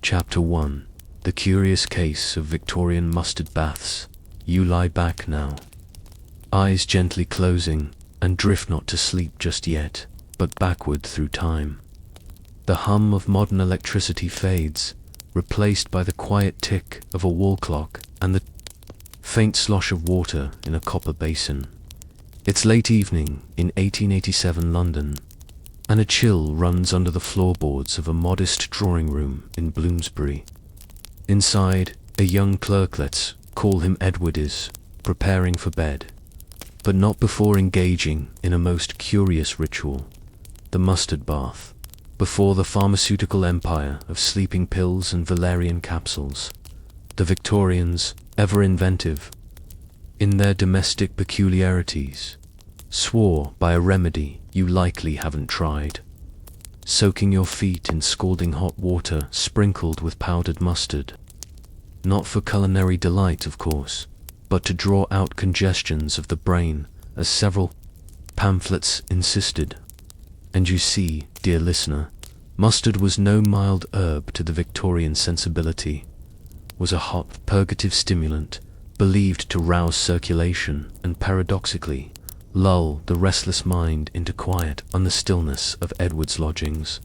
Chapter 1. The Curious Case of Victorian Mustard Baths. You lie back now, eyes gently closing, and drift not to sleep just yet, but backward through time. The hum of modern electricity fades, replaced by the quiet tick of a wall clock and the faint slosh of water in a copper basin. It's late evening in 1887 London, and a chill runs under the floorboards of a modest drawing room in Bloomsbury. Inside, a young clerklet, call him Edward, is preparing for bed, but not before engaging in a most curious ritual, the mustard bath, before the pharmaceutical empire of sleeping pills and valerian capsules. The Victorians, ever inventive in their domestic peculiarities, swore by a remedy you likely haven't tried: soaking your feet in scalding hot water sprinkled with powdered mustard. Not for culinary delight, of course, but to draw out congestions of the brain, as several pamphlets insisted. And you see, dear listener, mustard was no mild herb to the Victorian sensibility, was a hot purgative stimulant, believed to rouse circulation and paradoxically lull the restless mind into quiet on the stillness of Edward's lodgings.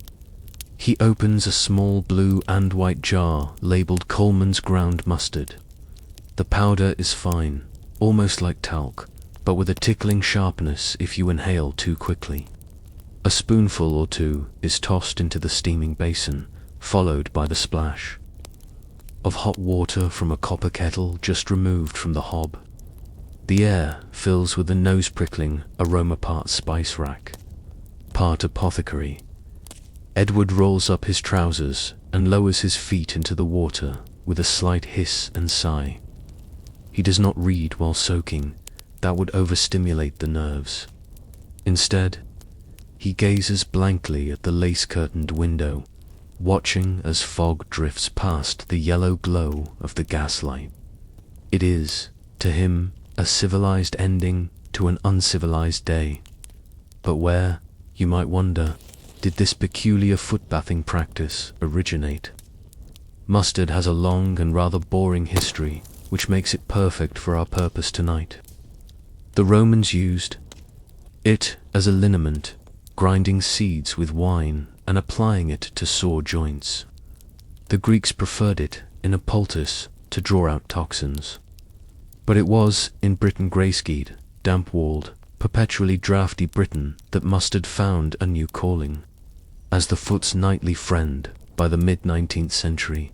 He opens a small blue and white jar labelled Coleman's ground mustard. The powder is fine, almost like talc, but with a tickling sharpness if you inhale too quickly. A spoonful or two is tossed into the steaming basin, followed by the splash of hot water from a copper kettle just removed from the hob. The air fills with a nose-prickling aroma, part spice rack, part apothecary. Edward rolls up his trousers and lowers his feet into the water with a slight hiss and sigh. He does not read while soaking, that would overstimulate the nerves. Instead, he gazes blankly at the lace-curtained window, watching as fog drifts past the yellow glow of the gaslight. It is, to him, a civilized ending to an uncivilized day. But where, you might wonder, did this peculiar footbathing practice originate? Mustard has a long and rather boring history, which makes it perfect for our purpose tonight. The Romans used it as a liniment, grinding seeds with wine and applying it to sore joints. The Greeks preferred it in a poultice to draw out toxins. But it was in Britain, grey-skied, damp-walled, perpetually draughty Britain, that mustard found a new calling, as the foot's nightly friend by the mid-19th century.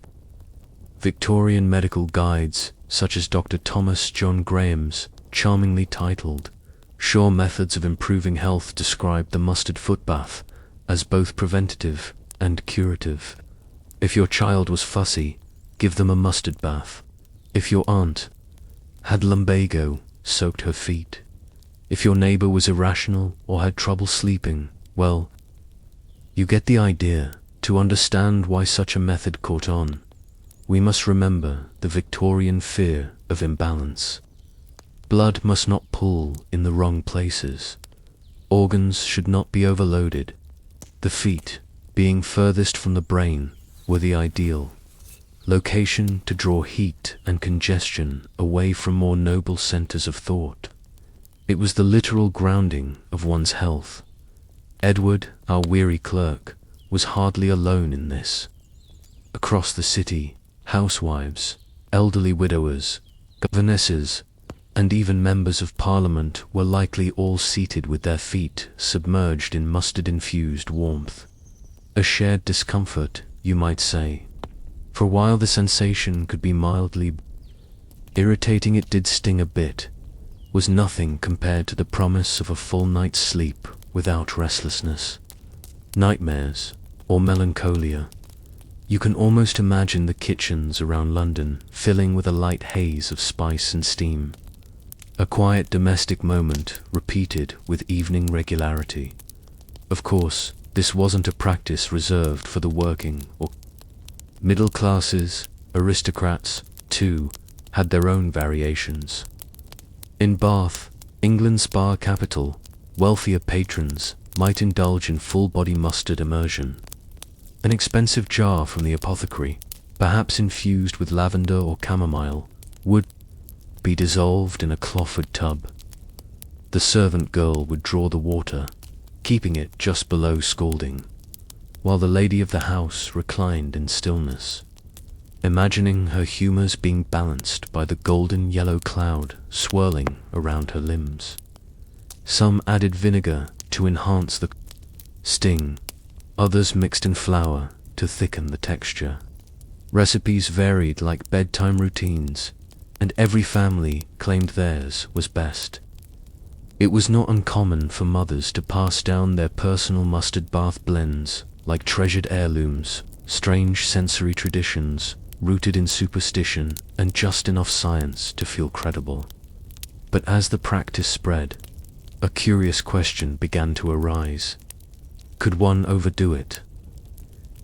Victorian medical guides, such as Dr. Thomas John Graham's, charmingly titled Sure Methods of Improving Health, described the mustard footbath as both preventative and curative. If your child was fussy, give them a mustard bath. If your aunt had lumbago, soaked her feet. If your neighbor was irrational or had trouble sleeping, well, you get the idea. To understand why such a method caught on, we must remember the Victorian fear of imbalance. Blood must not pool in the wrong places. Organs should not be overloaded. The feet, being furthest from the brain, were the ideal location to draw heat and congestion away from more noble centers of thought. It was the literal grounding of one's health. Edward, our weary clerk, was hardly alone in this. Across the city, housewives, elderly widowers, governesses, and even members of Parliament were likely all seated with their feet submerged in mustard-infused warmth. A shared discomfort, you might say. For while the sensation could be mildly irritating, it did sting a bit, was nothing compared to the promise of a full night's sleep without restlessness, nightmares, or melancholia. You can almost imagine the kitchens around London filling with a light haze of spice and steam. A quiet domestic moment repeated with evening regularity. Of course, this wasn't a practice reserved for the working or middle classes. Aristocrats, too, had their own variations. In Bath, England's spa capital, wealthier patrons might indulge in full-body mustard immersion. An expensive jar from the apothecary, perhaps infused with lavender or chamomile, would be dissolved in a cloffered tub. The servant girl would draw the water, keeping it just below scalding, while the lady of the house reclined in stillness, imagining her humours being balanced by the golden yellow cloud swirling around her limbs. Some added vinegar to enhance the sting, others mixed in flour to thicken the texture. Recipes varied like bedtime routines, and every family claimed theirs was best. It was not uncommon for mothers to pass down their personal mustard bath blends like treasured heirlooms, strange sensory traditions rooted in superstition and just enough science to feel credible. But as the practice spread, a curious question began to arise. Could one overdo it?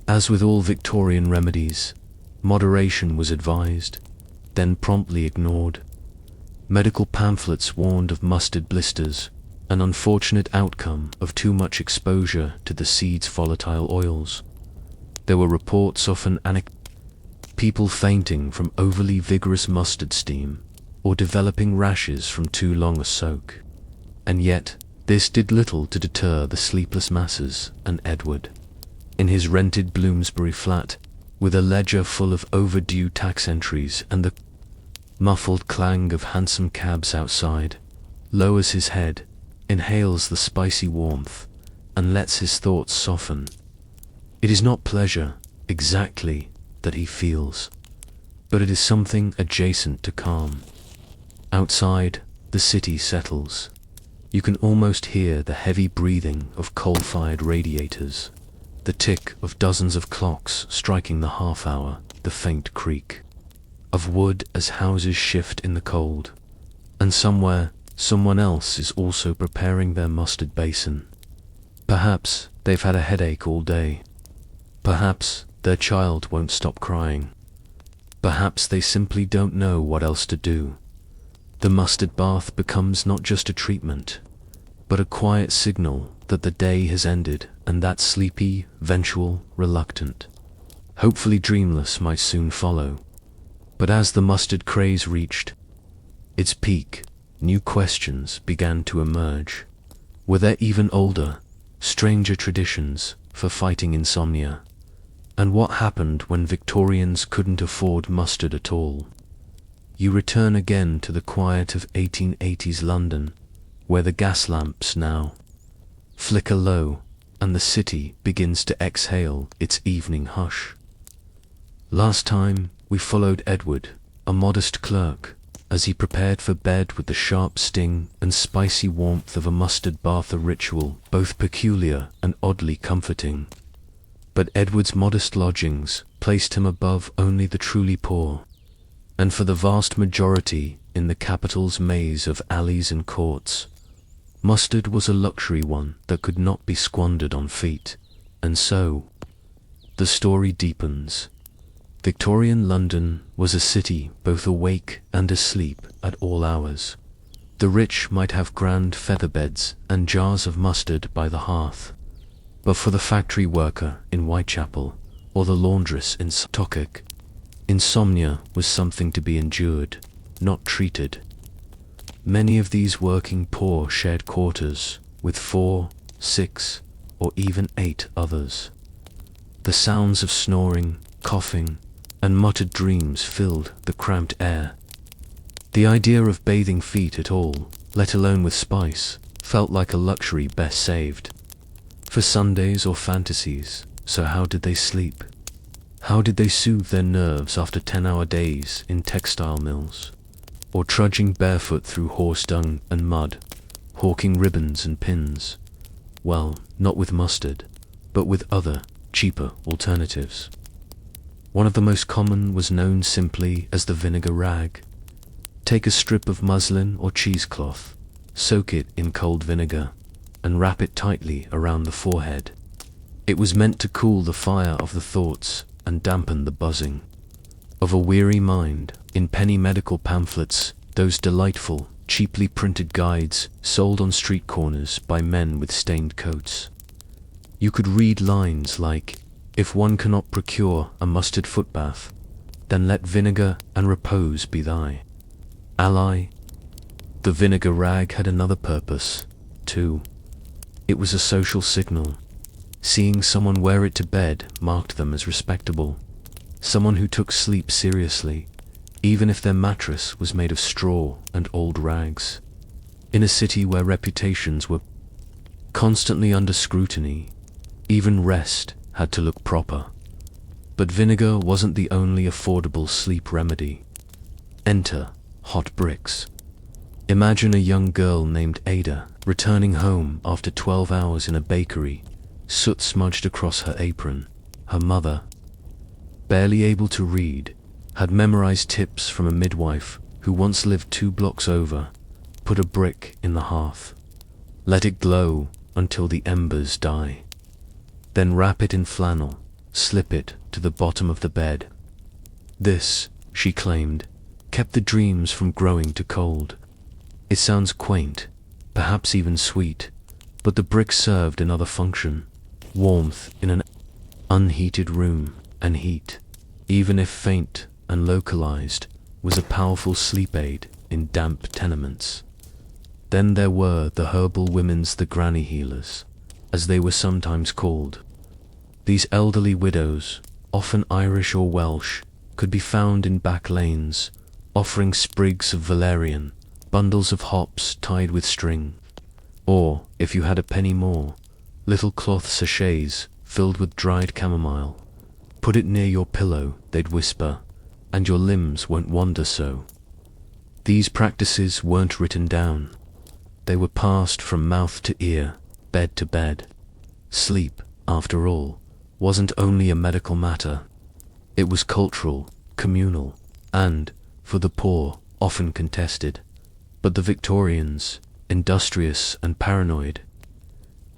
As with all Victorian remedies, moderation was advised, then promptly ignored. Medical pamphlets warned of mustard blisters, an unfortunate outcome of too much exposure to the seed's volatile oils. There were reports of people fainting from overly vigorous mustard steam, or developing rashes from too long a soak. And yet, this did little to deter the sleepless masses, and Edward, in his rented Bloomsbury flat, with a ledger full of overdue tax entries and the muffled clang of hansom cabs outside, lowers his head, inhales the spicy warmth, and lets his thoughts soften. It is not pleasure, exactly, that he feels, but it is something adjacent to calm. Outside, the city settles. You can almost hear the heavy breathing of coal-fired radiators, the tick of dozens of clocks striking the half-hour, the faint creak of wood as houses shift in the cold, and somewhere, someone else is also preparing their mustard basin. Perhaps they've had a headache all day. Perhaps their child won't stop crying. Perhaps they simply don't know what else to do. The mustard bath becomes not just a treatment, but a quiet signal that the day has ended, and that sleepy, vengeful, reluctant, hopefully dreamless might soon follow. But as the mustard craze reached its peak, new questions began to emerge. Were there even older, stranger traditions for fighting insomnia? And what happened when Victorians couldn't afford mustard at all? You return again to the quiet of 1880s London, where the gas lamps now flicker low, and the city begins to exhale its evening hush. Last time, we followed Edward, a modest clerk, as he prepared for bed with the sharp sting and spicy warmth of a mustard bath, a ritual both peculiar and oddly comforting. But Edward's modest lodgings placed him above only the truly poor, and for the vast majority in the capital's maze of alleys and courts, mustard was a luxury one that could not be squandered on feet. And so, the story deepens. Victorian London was a city both awake and asleep at all hours. The rich might have grand feather beds and jars of mustard by the hearth, but for the factory worker in Whitechapel or the laundress in Stockock, insomnia was something to be endured, not treated. Many of these working poor shared quarters with 4, 6, or even 8 others. The sounds of snoring, coughing, and muttered dreams filled the cramped air. The idea of bathing feet at all, let alone with spice, felt like a luxury best saved for Sundays or fantasies. So how did they sleep? How did they soothe their nerves after 10-hour days in textile mills, or trudging barefoot through horse dung and mud, hawking ribbons and pins? Well, not with mustard, but with other, cheaper alternatives. One of the most common was known simply as the vinegar rag. Take a strip of muslin or cheesecloth, soak it in cold vinegar, and wrap it tightly around the forehead. It was meant to cool the fire of the thoughts and dampen the buzzing of a weary mind. In penny medical pamphlets, those delightful, cheaply printed guides sold on street corners by men with stained coats, you could read lines like, "If one cannot procure a mustard footbath, Then let vinegar and repose be thy ally. The vinegar rag had another purpose, too. It was a social signal. Seeing someone wear it to bed marked them as respectable, someone who took sleep seriously, even if their mattress was made of straw and old rags. In a city where reputations were constantly under scrutiny, even rest had to look proper. But vinegar wasn't the only affordable sleep remedy. Enter hot bricks. Imagine a young girl named Ada returning home after 12 hours in a bakery, soot smudged across her apron. Her mother, barely able to read, had memorized tips from a midwife who once lived 2 blocks over. Put a brick in the hearth. Let it glow until the embers die. Then wrap it in flannel, slip it to the bottom of the bed. This, she claimed, kept the dreams from growing to cold. It sounds quaint, perhaps even sweet, but the brick served another function: warmth in an unheated room, and heat, even if faint and localized, was a powerful sleep aid in damp tenements. Then there were the herbal women's, the granny healers, as they were sometimes called. These elderly widows, often Irish or Welsh, could be found in back lanes, offering sprigs of valerian, bundles of hops tied with string, or, if you had a penny more, little cloth sachets filled with dried chamomile. Put it near your pillow, they'd whisper, and your limbs won't wander so. These practices weren't written down. They were passed from mouth to ear, bed to bed. Sleep, after all, wasn't only a medical matter. It was cultural, communal, and, for the poor, often contested. But the Victorians, industrious and paranoid,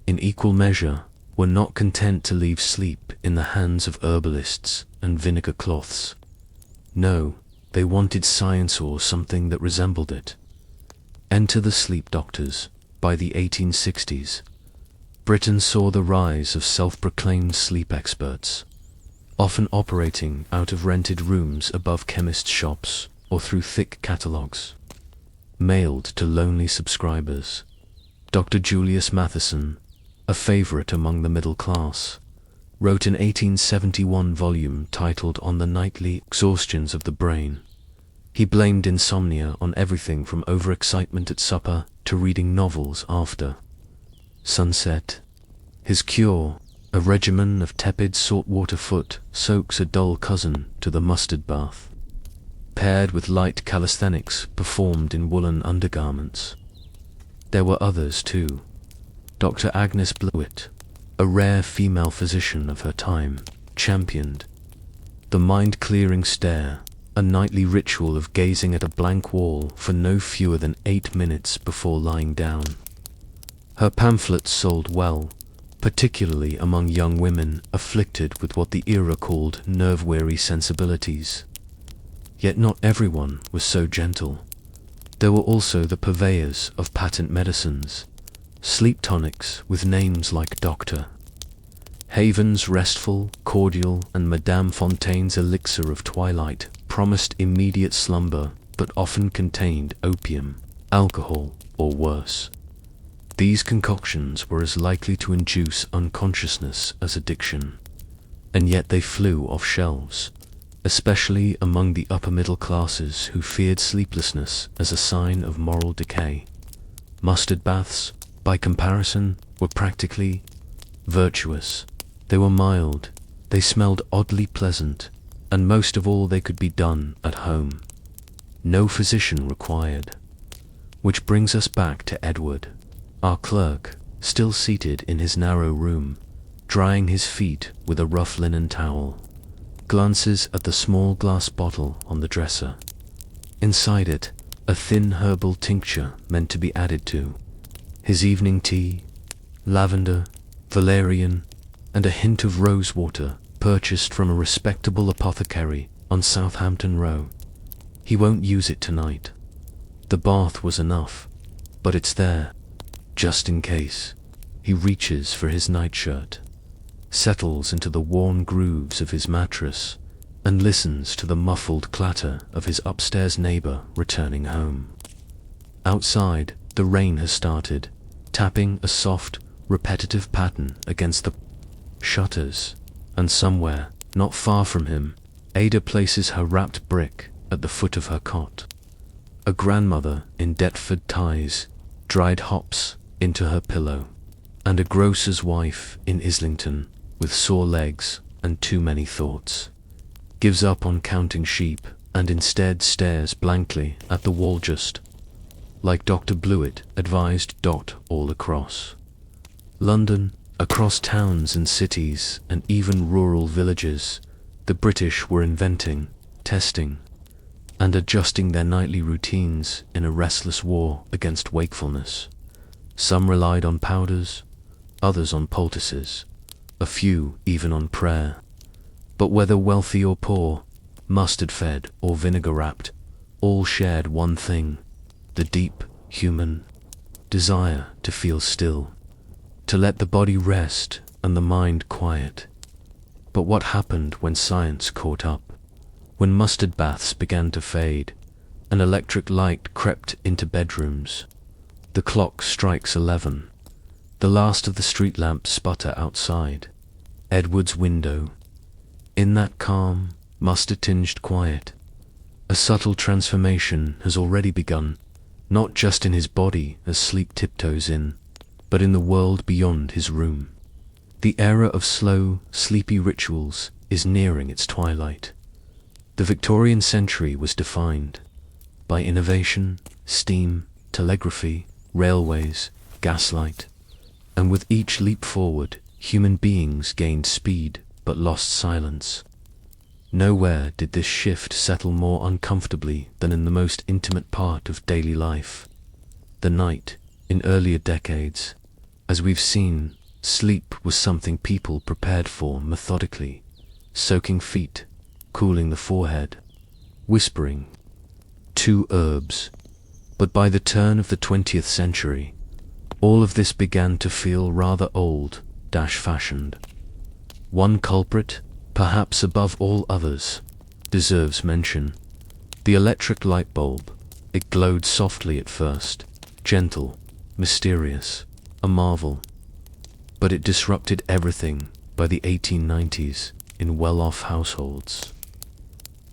in equal measure, were not content to leave sleep in the hands of herbalists and vinegar cloths. No, they wanted science or something that resembled it. Enter the sleep doctors. By the 1860s, Britain saw the rise of self-proclaimed sleep experts, often operating out of rented rooms above chemist shops or through thick catalogues, mailed to lonely subscribers. Dr. Julius Matheson, a favorite among the middle class, wrote an 1871 volume titled On the Nightly Exhaustions of the Brain. He blamed insomnia on everything from overexcitement at supper to reading novels after sunset. His cure, a regimen of tepid saltwater foot soaks a dull cousin to the mustard bath, paired with light calisthenics performed in woolen undergarments. There were others too. Dr. Agnes Blewett, a rare female physician of her time, championed the mind-clearing stare, a nightly ritual of gazing at a blank wall for no fewer than 8 minutes before lying down. Her pamphlets sold well, particularly among young women afflicted with what the era called nerve-weary sensibilities. Yet not everyone was so gentle. There were also the purveyors of patent medicines, sleep tonics with names like Dr. Haven's Restful, Cordial, and Madame Fontaine's Elixir of Twilight promised immediate slumber, but often contained opium, alcohol, or worse. These concoctions were as likely to induce unconsciousness as addiction, and yet they flew off shelves, especially among the upper middle classes who feared sleeplessness as a sign of moral decay. Mustard baths, by comparison, were practically virtuous. They were mild, they smelled oddly pleasant, and most of all they could be done at home. No physician required. Which brings us back to Edward, our clerk, still seated in his narrow room, drying his feet with a rough linen towel, glances at the small glass bottle on the dresser. Inside it, a thin herbal tincture meant to be added to his evening tea, lavender, valerian, and a hint of rose water purchased from a respectable apothecary on Southampton Row. He won't use it tonight. The bath was enough, but it's there, just in case. He reaches for his nightshirt, settles into the worn grooves of his mattress, and listens to the muffled clatter of his upstairs neighbor returning home. Outside, the rain has started, tapping a soft, repetitive pattern against the shutters, and somewhere, not far from him, Ada places her wrapped brick at the foot of her cot. A grandmother in Deptford ties dried hops into her pillow, and a grocer's wife in Islington, with sore legs and too many thoughts, gives up on counting sheep and instead stares blankly at the wall, just like Dr. Blewett advised. All across London, across towns and cities and even rural villages, the British were inventing, testing, and adjusting their nightly routines in a restless war against wakefulness. Some relied on powders, others on poultices, a few even on prayer. But whether wealthy or poor, mustard-fed or vinegar-wrapped, all shared one thing: the deep, human desire to feel still, to let the body rest and the mind quiet. But what happened when science caught up? When mustard baths began to fade, and electric light crept into bedrooms. The clock strikes 11. The last of the street lamps sputter outside Edward's window. In that calm, mustard-tinged quiet, a subtle transformation has already begun, not just in his body as sleep tiptoes in, but in the world beyond his room. The era of slow, sleepy rituals is nearing its twilight. The Victorian century was defined by innovation, steam, telegraphy, railways, gaslight, and with each leap forward, human beings gained speed but lost silence. Nowhere did this shift settle more uncomfortably than in the most intimate part of daily life, the night. In earlier decades, as we've seen, sleep was something people prepared for methodically, soaking feet, cooling the forehead, whispering 2 herbs. But by the turn of the 20th century, all of this began to feel rather old-fashioned. One culprit, perhaps above all others, deserves mention: the electric light bulb. It glowed softly at first, gentle, mysterious, a marvel. But it disrupted everything by the 1890s in well-off households.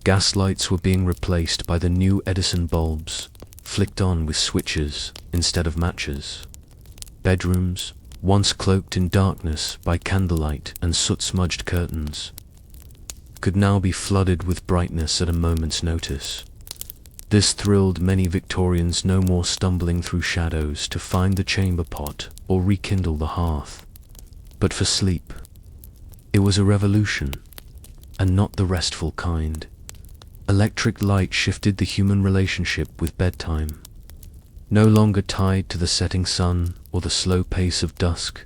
Gas lights were being replaced by the new Edison bulbs, flicked on with switches instead of matches. Bedrooms, once cloaked in darkness by candlelight and soot-smudged curtains, could now be flooded with brightness at a moment's notice. This thrilled many Victorians, no more stumbling through shadows to find the chamber pot or rekindle the hearth. But for sleep, it was a revolution, and not the restful kind. Electric light shifted the human relationship with bedtime. No longer tied to the setting sun or the slow pace of dusk,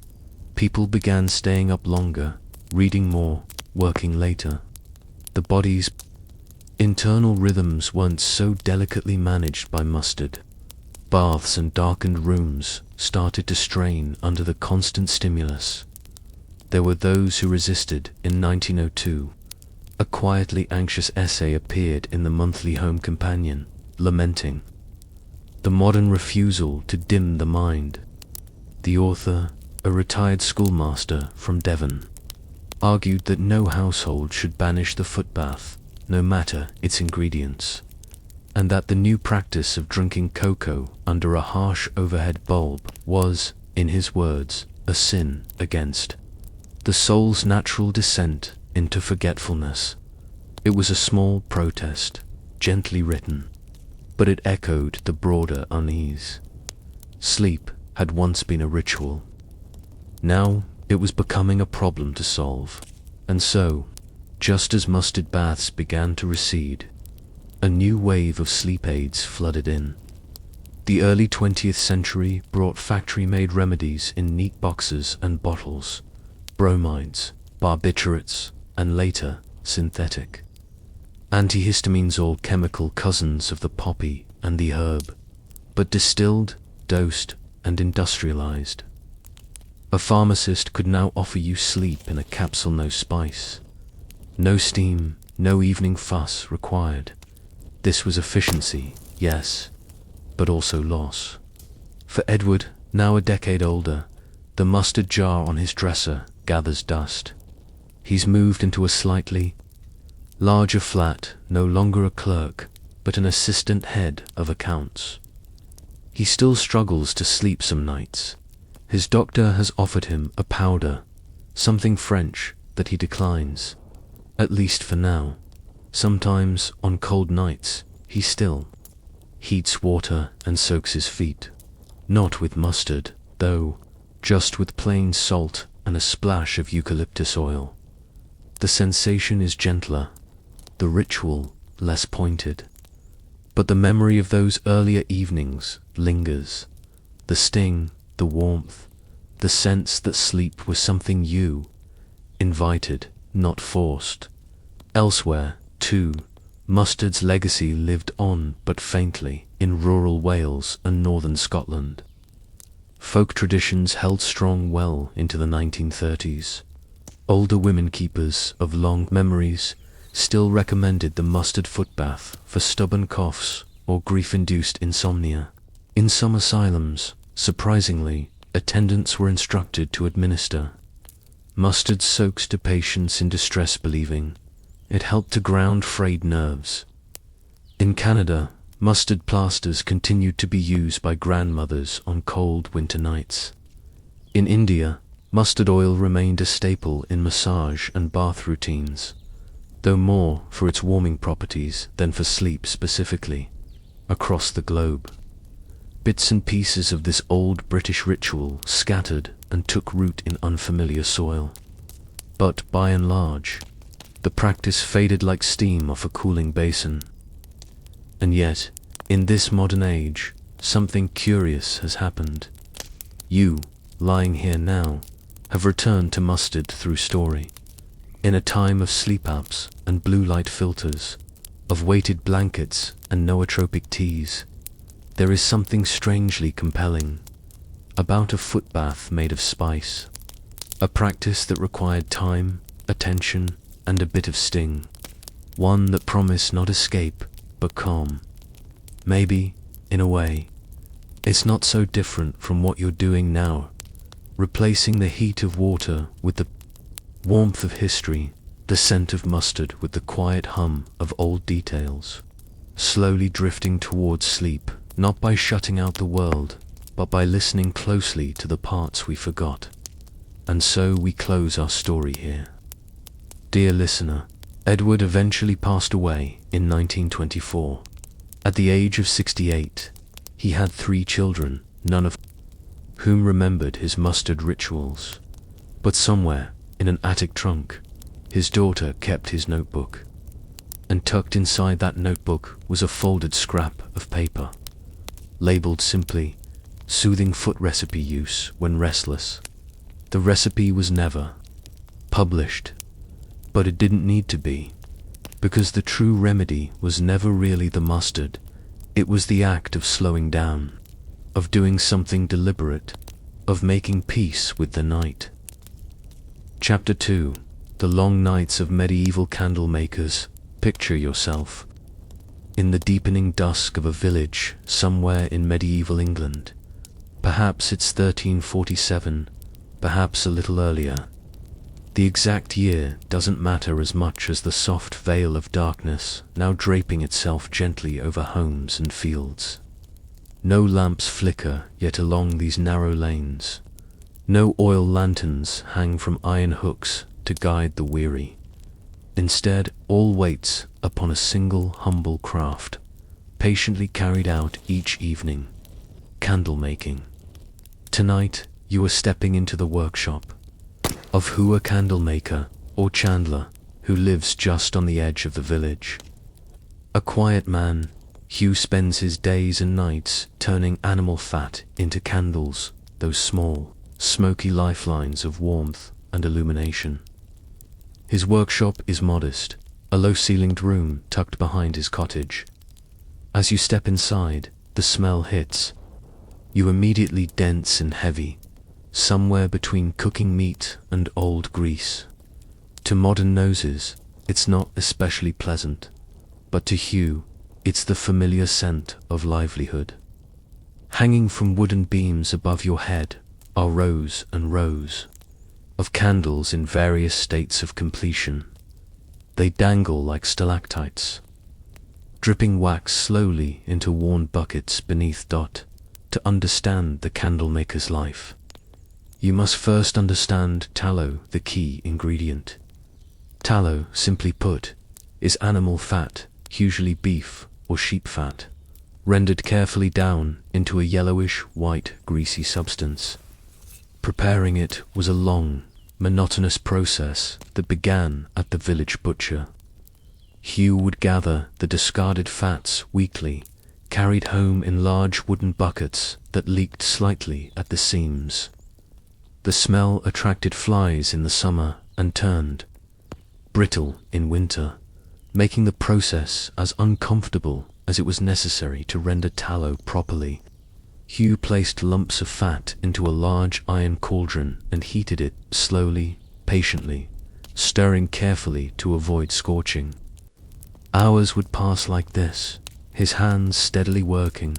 people began staying up longer, reading more, working later. The body's internal rhythms weren't so delicately managed by mustard. Baths and darkened rooms started to strain under the constant stimulus. There were those who resisted. In 1902, a quietly anxious essay appeared in the monthly Home Companion, lamenting the modern refusal to dim the mind. The author, a retired schoolmaster from Devon, argued that no household should banish the footbath, no matter its ingredients, and that the new practice of drinking cocoa under a harsh overhead bulb was, in his words, a sin against the soul's natural descent into forgetfulness. It was a small protest, gently written, but it echoed the broader unease. Sleep had once been a ritual. Now it was becoming a problem to solve, and so, just as mustard baths began to recede, a new wave of sleep aids flooded in. The early 20th century brought factory-made remedies in neat boxes and bottles, bromides, barbiturates, and later, synthetic antihistamines, all chemical cousins of the poppy and the herb, but distilled, dosed, and industrialized. A pharmacist could now offer you sleep in a capsule: no spice, no steam, no evening fuss required. This was efficiency, yes, but also loss. For Edward, now a decade older, the mustard jar on his dresser gathers dust. He's moved into a slightly larger flat, no longer a clerk, but an assistant head of accounts. He still struggles to sleep some nights. His doctor has offered him a powder, something French, that he declines, at least for now. Sometimes, on cold nights, he still heats water and soaks his feet. Not with mustard, though, just with plain salt and a splash of eucalyptus oil. The sensation is gentler, the ritual less pointed. But the memory of those earlier evenings lingers. The sting, the warmth, the sense that sleep was something you invited, not forced. Elsewhere, too, mustard's legacy lived on but faintly in rural Wales and northern Scotland. Folk traditions held strong well into the 1930s. Older women keepers of long memories still recommended the mustard footbath for stubborn coughs or grief-induced insomnia. In some asylums, surprisingly, attendants were instructed to administer mustard soaks to patients in distress, believing it helped to ground frayed nerves. In Canada, mustard plasters continued to be used by grandmothers on cold winter nights. In India, mustard oil remained a staple in massage and bath routines, though more for its warming properties than for sleep specifically. Across the globe, bits and pieces of this old British ritual scattered and took root in unfamiliar soil. But by and large, the practice faded like steam off a cooling basin. And yet, in this modern age, something curious has happened. You, lying here now, have returned to mustard through story. In a time of sleep apps and blue light filters, of weighted blankets and nootropic teas, there is something strangely compelling about a footbath made of spice, a practice that required time, attention, and a bit of sting, one that promised not escape, but calm. Maybe, in a way, it's not so different from what you're doing now, replacing the heat of water with the warmth of history, the scent of mustard with the quiet hum of old details, slowly drifting towards sleep, not by shutting out the world, but by listening closely to the parts we forgot. And so we close our story here. Dear listener, Edward eventually passed away in 1924. At the age of 68, he had 3 children, none of whom remembered his mustard rituals. But somewhere, in an attic trunk, his daughter kept his notebook. And tucked inside that notebook was a folded scrap of paper, labeled simply, "Soothing foot recipe use when restless." The recipe was never published, but it didn't need to be, because the true remedy was never really the mustard. It was the act of slowing down, of doing something deliberate, of making peace with the night. Chapter 2. The Long Nights of Medieval Candle Makers. Picture yourself in the deepening dusk of a village somewhere in medieval England. Perhaps it's 1347, perhaps a little earlier. The exact year doesn't matter as much as the soft veil of darkness now draping itself gently over homes and fields. No lamps flicker yet along these narrow lanes. No oil lanterns hang from iron hooks to guide the weary. Instead, all waits upon a single humble craft, patiently carried out each evening: candle making. Tonight, you are stepping into the workshop of a candle maker or chandler who lives just on the edge of the village. A quiet man, Hugh spends his days and nights turning animal fat into candles, those small, smoky lifelines of warmth and illumination. His workshop is modest, a low-ceilinged room tucked behind his cottage. As you step inside, the smell hits you immediately, dense and heavy, somewhere between cooking meat and old grease. To modern noses, It's not especially pleasant, but to Hugh, it's the familiar scent of livelihood. Hanging from wooden beams above your head are rows and rows of candles in various states of completion. They dangle like stalactites, dripping wax slowly into worn buckets beneath. To understand the candlemaker's life, you must first understand tallow, the key ingredient. Tallow, simply put, is animal fat, usually beef or sheep fat, rendered carefully down into a yellowish-white greasy substance. Preparing it was a long, monotonous process that began at the village butcher. Hugh would gather the discarded fats weekly, carried home in large wooden buckets that leaked slightly at the seams. The smell attracted flies in the summer and turned brittle in winter, making the process as uncomfortable as it was necessary to render tallow properly. Hugh placed lumps of fat into a large iron cauldron and heated it slowly, patiently, stirring carefully to avoid scorching. Hours would pass like this, his hands steadily working,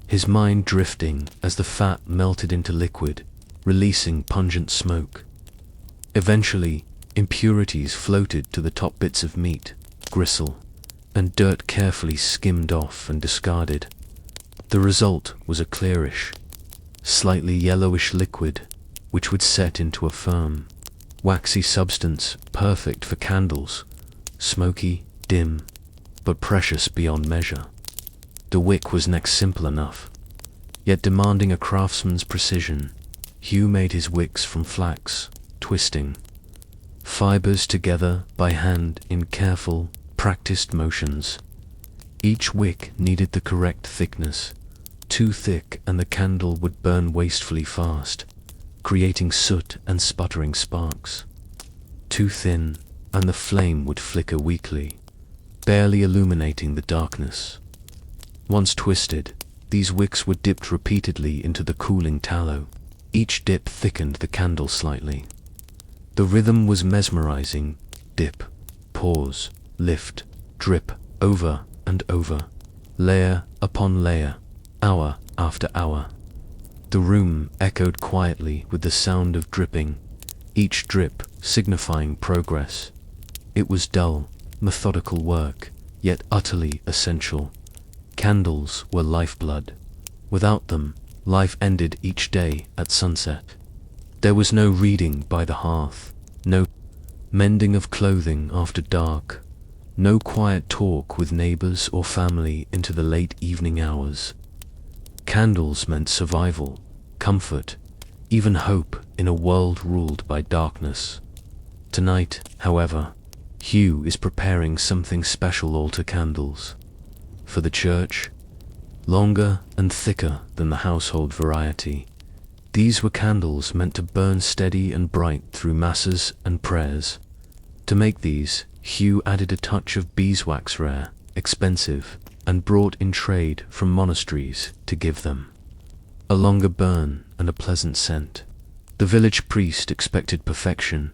his mind drifting as the fat melted into liquid, releasing pungent smoke. Eventually, impurities floated to the top. Bits of meat, gristle, and dirt carefully skimmed off and discarded. The result was a clearish, slightly yellowish liquid, which would set into a firm, waxy substance perfect for candles, smoky, dim, but precious beyond measure. The wick was next simple enough, yet demanding a craftsman's precision. Hugh made his wicks from flax, twisting fibers together by hand in careful, practiced motions. Each wick needed the correct thickness. Too thick and the candle would burn wastefully fast, creating soot and sputtering sparks. Too thin, and the flame would flicker weakly, barely illuminating the darkness. Once twisted, these wicks were dipped repeatedly into the cooling tallow. Each dip thickened the candle slightly. The rhythm was mesmerizing. Dip, pause, lift, drip, over and over, layer upon layer, hour after hour. The room echoed quietly with the sound of dripping, each drip signifying progress. It was dull, methodical work, yet utterly essential. Candles were lifeblood. Without them, life ended each day at sunset. There was no reading by the hearth, no mending of clothing after dark, no quiet talk with neighbors or family into the late evening hours. Candles meant survival, comfort, even hope in a world ruled by darkness. Tonight, however, Hugh is preparing something special. Altar candles. For the church, longer and thicker than the household variety. These were candles meant to burn steady and bright through masses and prayers. To make these, Hugh added a touch of beeswax, rare, expensive, and brought in trade from monasteries to give them a longer burn and a pleasant scent. The village priest expected perfection,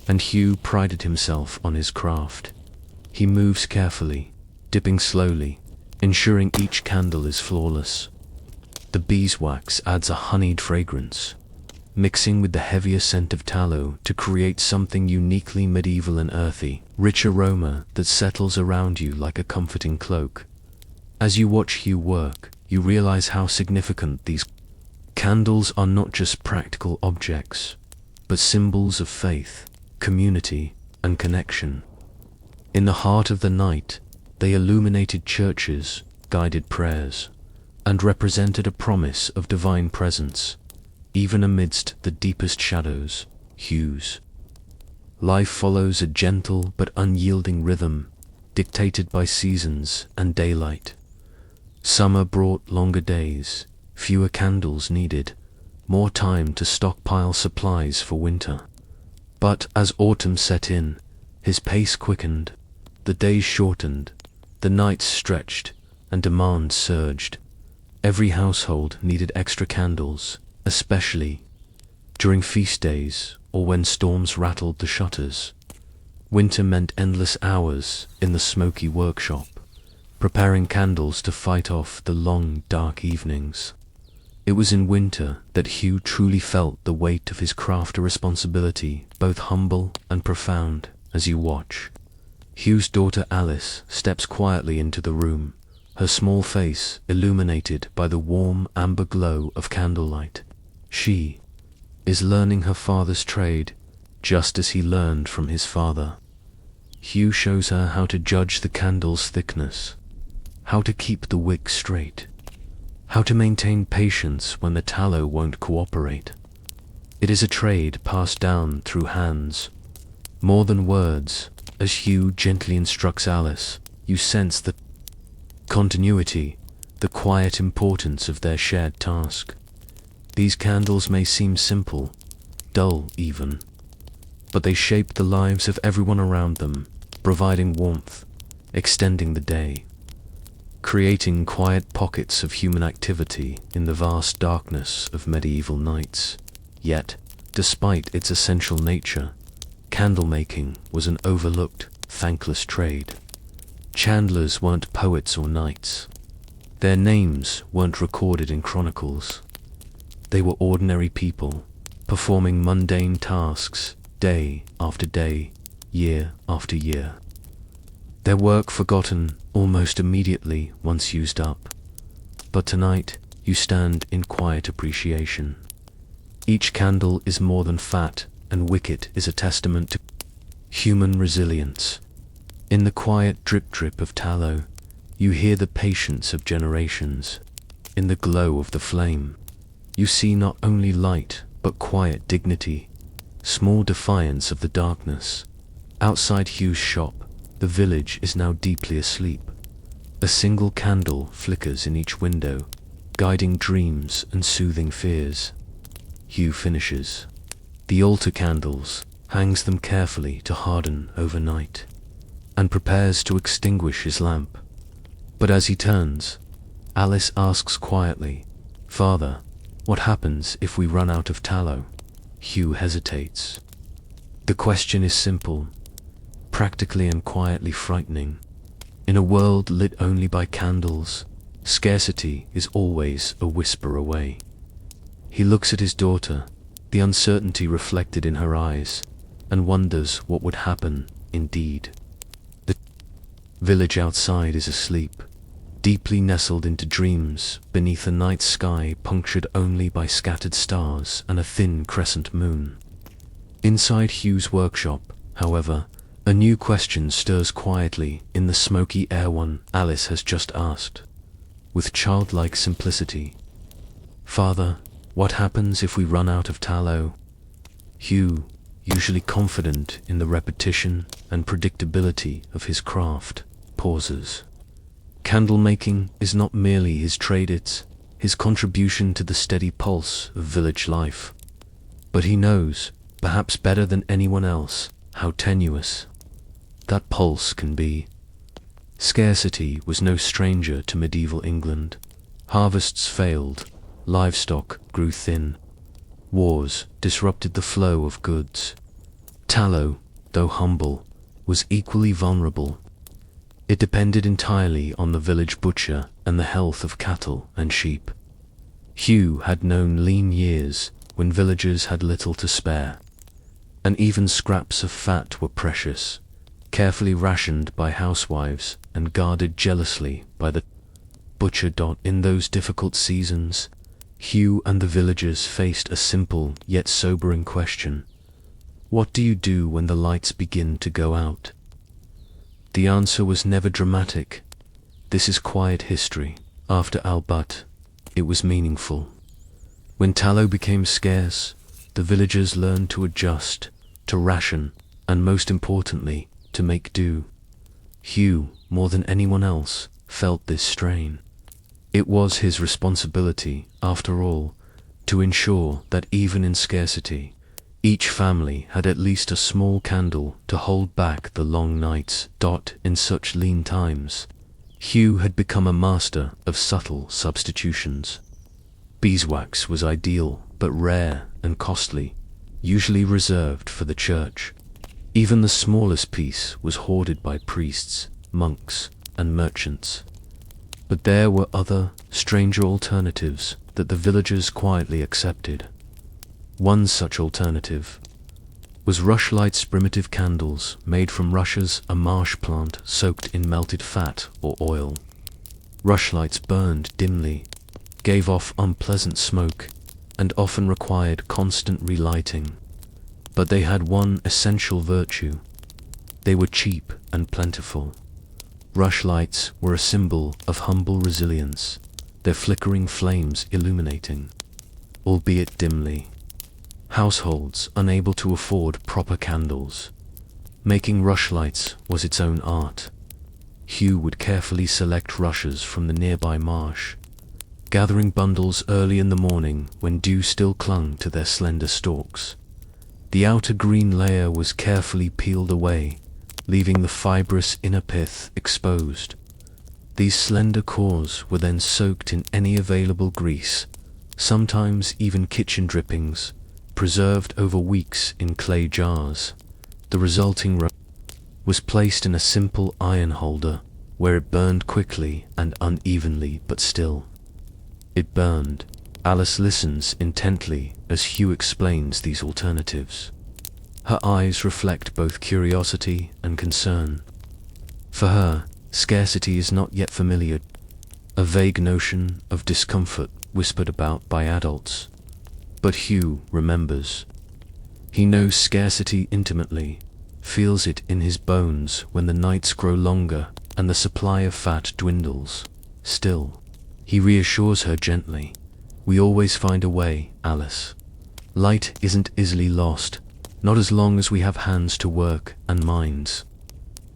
and Hugh prided himself on his craft. He moves carefully, dipping slowly, ensuring each candle is flawless. The beeswax adds a honeyed fragrance, mixing with the heavier scent of tallow to create something uniquely medieval and earthy, rich aroma that settles around you like a comforting cloak. As you watch Hugh work, you realize how significant these candles are. Not just practical objects, but symbols of faith, community, and connection. In the heart of the night, they illuminated churches, guided prayers, and represented a promise of divine presence, even amidst the deepest shadows. Hugh's life follows a gentle but unyielding rhythm, dictated by seasons and daylight. Summer brought longer days, fewer candles needed, more time to stockpile supplies for winter. But as autumn set in, his pace quickened, the days shortened, the nights stretched, and demand surged. Every household needed extra candles, especially during feast days or when storms rattled the shutters. Winter meant endless hours in the smoky workshop, preparing candles to fight off the long, dark evenings. It was in winter that Hugh truly felt the weight of his craft, a responsibility both humble and profound. As you watch, Hugh's daughter Alice steps quietly into the room, her small face illuminated by the warm amber glow of candlelight. She is learning her father's trade, just as he learned from his father. Hugh shows her how to judge the candle's thickness, how to keep the wick straight, how to maintain patience when the tallow won't cooperate. It is a trade passed down through hands, more than words. As Hugh gently instructs Alice, you sense the continuity, the quiet importance of their shared task. These candles may seem simple, dull even, but they shape the lives of everyone around them, providing warmth, extending the day, creating quiet pockets of human activity in the vast darkness of medieval nights. Yet, despite its essential nature, candlemaking was an overlooked, thankless trade. Chandlers weren't poets or knights. Their names weren't recorded in chronicles. They were ordinary people, performing mundane tasks day after day, year after year. Their work forgotten almost immediately once used up. But tonight, you stand in quiet appreciation. Each candle is more than fat, and wicket is a testament to human resilience. In the quiet drip-drip of tallow, you hear the patience of generations. In the glow of the flame, you see not only light, but quiet dignity, small defiance of the darkness. Outside Hugh's shop, the village is now deeply asleep. A single candle flickers in each window, guiding dreams and soothing fears. Hugh finishes the altar candles, hangs them carefully to harden overnight, and prepares to extinguish his lamp. But as he turns, Alice asks quietly, "Father, what happens if we run out of tallow?" Hugh hesitates. The question is simple, practically and quietly frightening. In a world lit only by candles, scarcity is always a whisper away. He looks at his daughter, the uncertainty reflected in her eyes, and wonders what would happen indeed. The village outside is asleep, deeply nestled into dreams beneath a night sky punctured only by scattered stars and a thin crescent moon. Inside Hugh's workshop, however, a new question stirs quietly in the smoky air, one Alice has just asked, with childlike simplicity. "Father, what happens if we run out of tallow?" Hugh, usually confident in the repetition and predictability of his craft, pauses. Candlemaking is not merely his trade, it's his contribution to the steady pulse of village life. But he knows, perhaps better than anyone else, how tenuous that pulse can be. Scarcity was no stranger to medieval England. Harvests failed, livestock grew thin, wars disrupted the flow of goods. Tallow, though humble, was equally vulnerable. It depended entirely on the village butcher and the health of cattle and sheep. Hugh had known lean years when villagers had little to spare, and even scraps of fat were precious, carefully rationed by housewives and guarded jealously by the butcher. In those difficult seasons, Hugh and the villagers faced a simple yet sobering question. What do you do when the lights begin to go out? The answer was never dramatic. This is quiet history. After all, but it was meaningful. When tallow became scarce, the villagers learned to adjust, to ration, and most importantly, to make do. Hugh, more than anyone else, felt this strain. It was his responsibility, after all, to ensure that even in scarcity, each family had at least a small candle to hold back the long nights. In such lean times, Hugh had become a master of subtle substitutions. Beeswax was ideal, but rare and costly, usually reserved for the church. Even the smallest piece was hoarded by priests, monks, and merchants. But there were other, stranger alternatives that the villagers quietly accepted. One such alternative was rushlight's primitive candles made from rushes, a marsh plant soaked in melted fat or oil. Rushlights burned dimly, gave off unpleasant smoke, and often required constant relighting. But they had one essential virtue. They were cheap and plentiful. Rushlights were a symbol of humble resilience, their flickering flames illuminating, albeit dimly, households unable to afford proper candles. Making rushlights was its own art. Hugh would carefully select rushes from the nearby marsh, gathering bundles early in the morning when dew still clung to their slender stalks. The outer green layer was carefully peeled away, leaving the fibrous inner pith exposed. These slender cores were then soaked in any available grease, sometimes even kitchen drippings, preserved over weeks in clay jars. The resulting was placed in a simple iron holder, where it burned quickly and unevenly, but still. It burned. Alice listens intently as Hugh explains these alternatives. Her eyes reflect both curiosity and concern. For her, scarcity is not yet familiar, a vague notion of discomfort whispered about by adults. But Hugh remembers. He knows scarcity intimately, feels it in his bones when the nights grow longer and the supply of fat dwindles. Still, he reassures her gently. We always find a way, Alice. Light isn't easily lost, not as long as we have hands to work and minds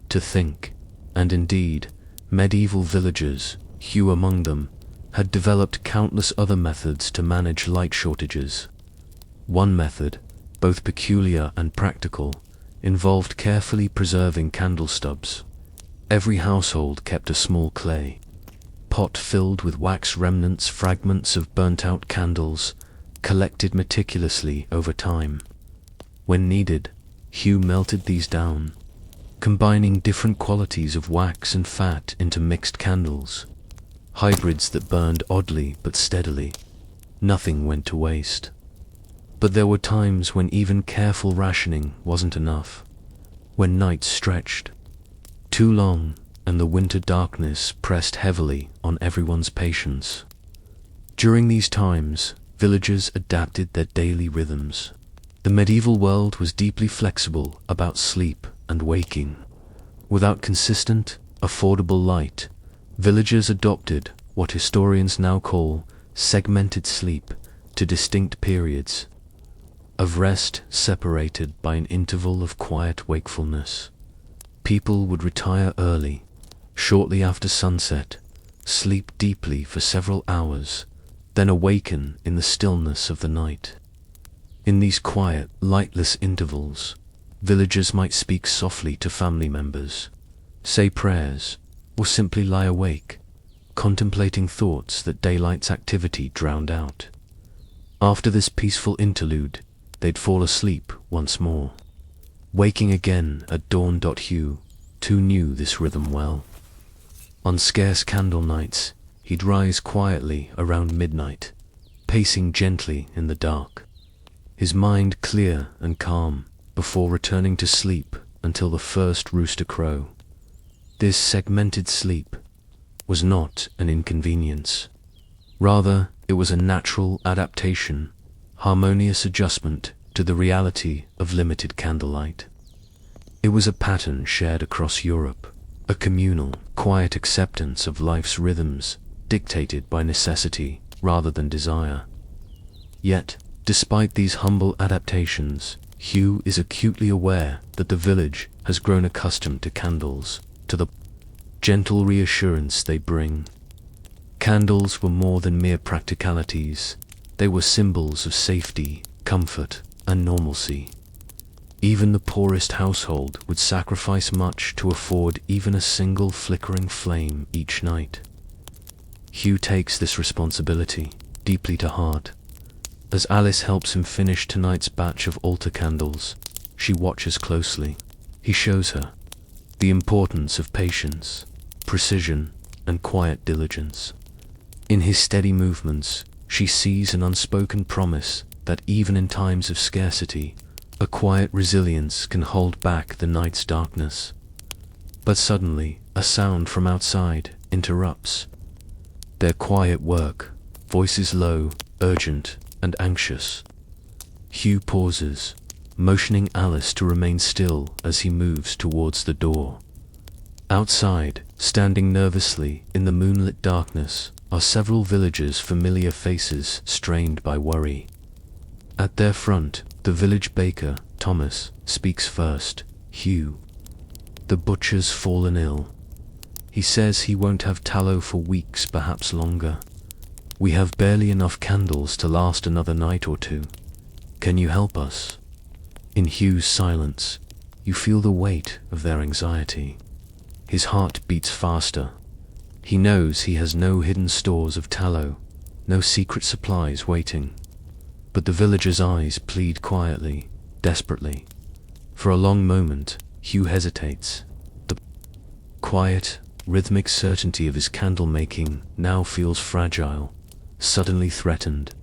to think. And indeed, medieval villagers, Hugh among them, had developed countless other methods to manage light shortages. One method, both peculiar and practical, involved carefully preserving candle stubs. Every household kept a small clay pot filled with wax remnants, fragments of burnt-out candles, collected meticulously over time. When needed, Hugh melted these down, combining different qualities of wax and fat into mixed candles, hybrids that burned oddly but steadily. Nothing went to waste. But there were times when even careful rationing wasn't enough, when nights stretched too long and the winter darkness pressed heavily on everyone's patience. During these times, villagers adapted their daily rhythms. The medieval world was deeply flexible about sleep and waking. Without consistent, affordable light, villagers adopted what historians now call segmented sleep to distinct periods of rest separated by an interval of quiet wakefulness. People would retire early, shortly after sunset, sleep deeply for several hours, then awaken in the stillness of the night. In these quiet, lightless intervals, villagers might speak softly to family members, say prayers, or simply lie awake, contemplating thoughts that daylight's activity drowned out. After this peaceful interlude, they'd fall asleep once more, waking again at dawn. Hugh, too, knew this rhythm well. On scarce candle nights, he'd rise quietly around midnight, pacing gently in the dark, his mind clear and calm, before returning to sleep until the first rooster crow. This segmented sleep was not an inconvenience. Rather, it was a natural adaptation, harmonious adjustment to the reality of limited candlelight. It was a pattern shared across Europe, a communal, quiet acceptance of life's rhythms, dictated by necessity rather than desire. Yet, despite these humble adaptations, Hugh is acutely aware that the village has grown accustomed to candles, to the gentle reassurance they bring. Candles were more than mere practicalities. They were symbols of safety, comfort, and normalcy. Even the poorest household would sacrifice much to afford even a single flickering flame each night. Hugh takes this responsibility deeply to heart. As Alice helps him finish tonight's batch of altar candles, she watches closely. He shows her the importance of patience, precision, and quiet diligence. In his steady movements, she sees an unspoken promise that even in times of scarcity, a quiet resilience can hold back the night's darkness. But suddenly, a sound from outside interrupts their quiet work, voices low, urgent, and anxious. Hugh pauses, motioning Alice to remain still as he moves towards the door. Outside, standing nervously in the moonlit darkness, are several villagers' familiar faces strained by worry. At their front, the village baker, Thomas, speaks first. "Hugh, the butcher's fallen ill. He says he won't have tallow for weeks, perhaps longer. We have barely enough candles to last another night or two. Can you help us?" In Hugh's silence, you feel the weight of their anxiety. His heart beats faster. He knows he has no hidden stores of tallow, no secret supplies waiting. But the villagers' eyes plead quietly, desperately. For a long moment, Hugh hesitates. The quiet, rhythmic certainty of his candle-making now feels fragile, suddenly threatened.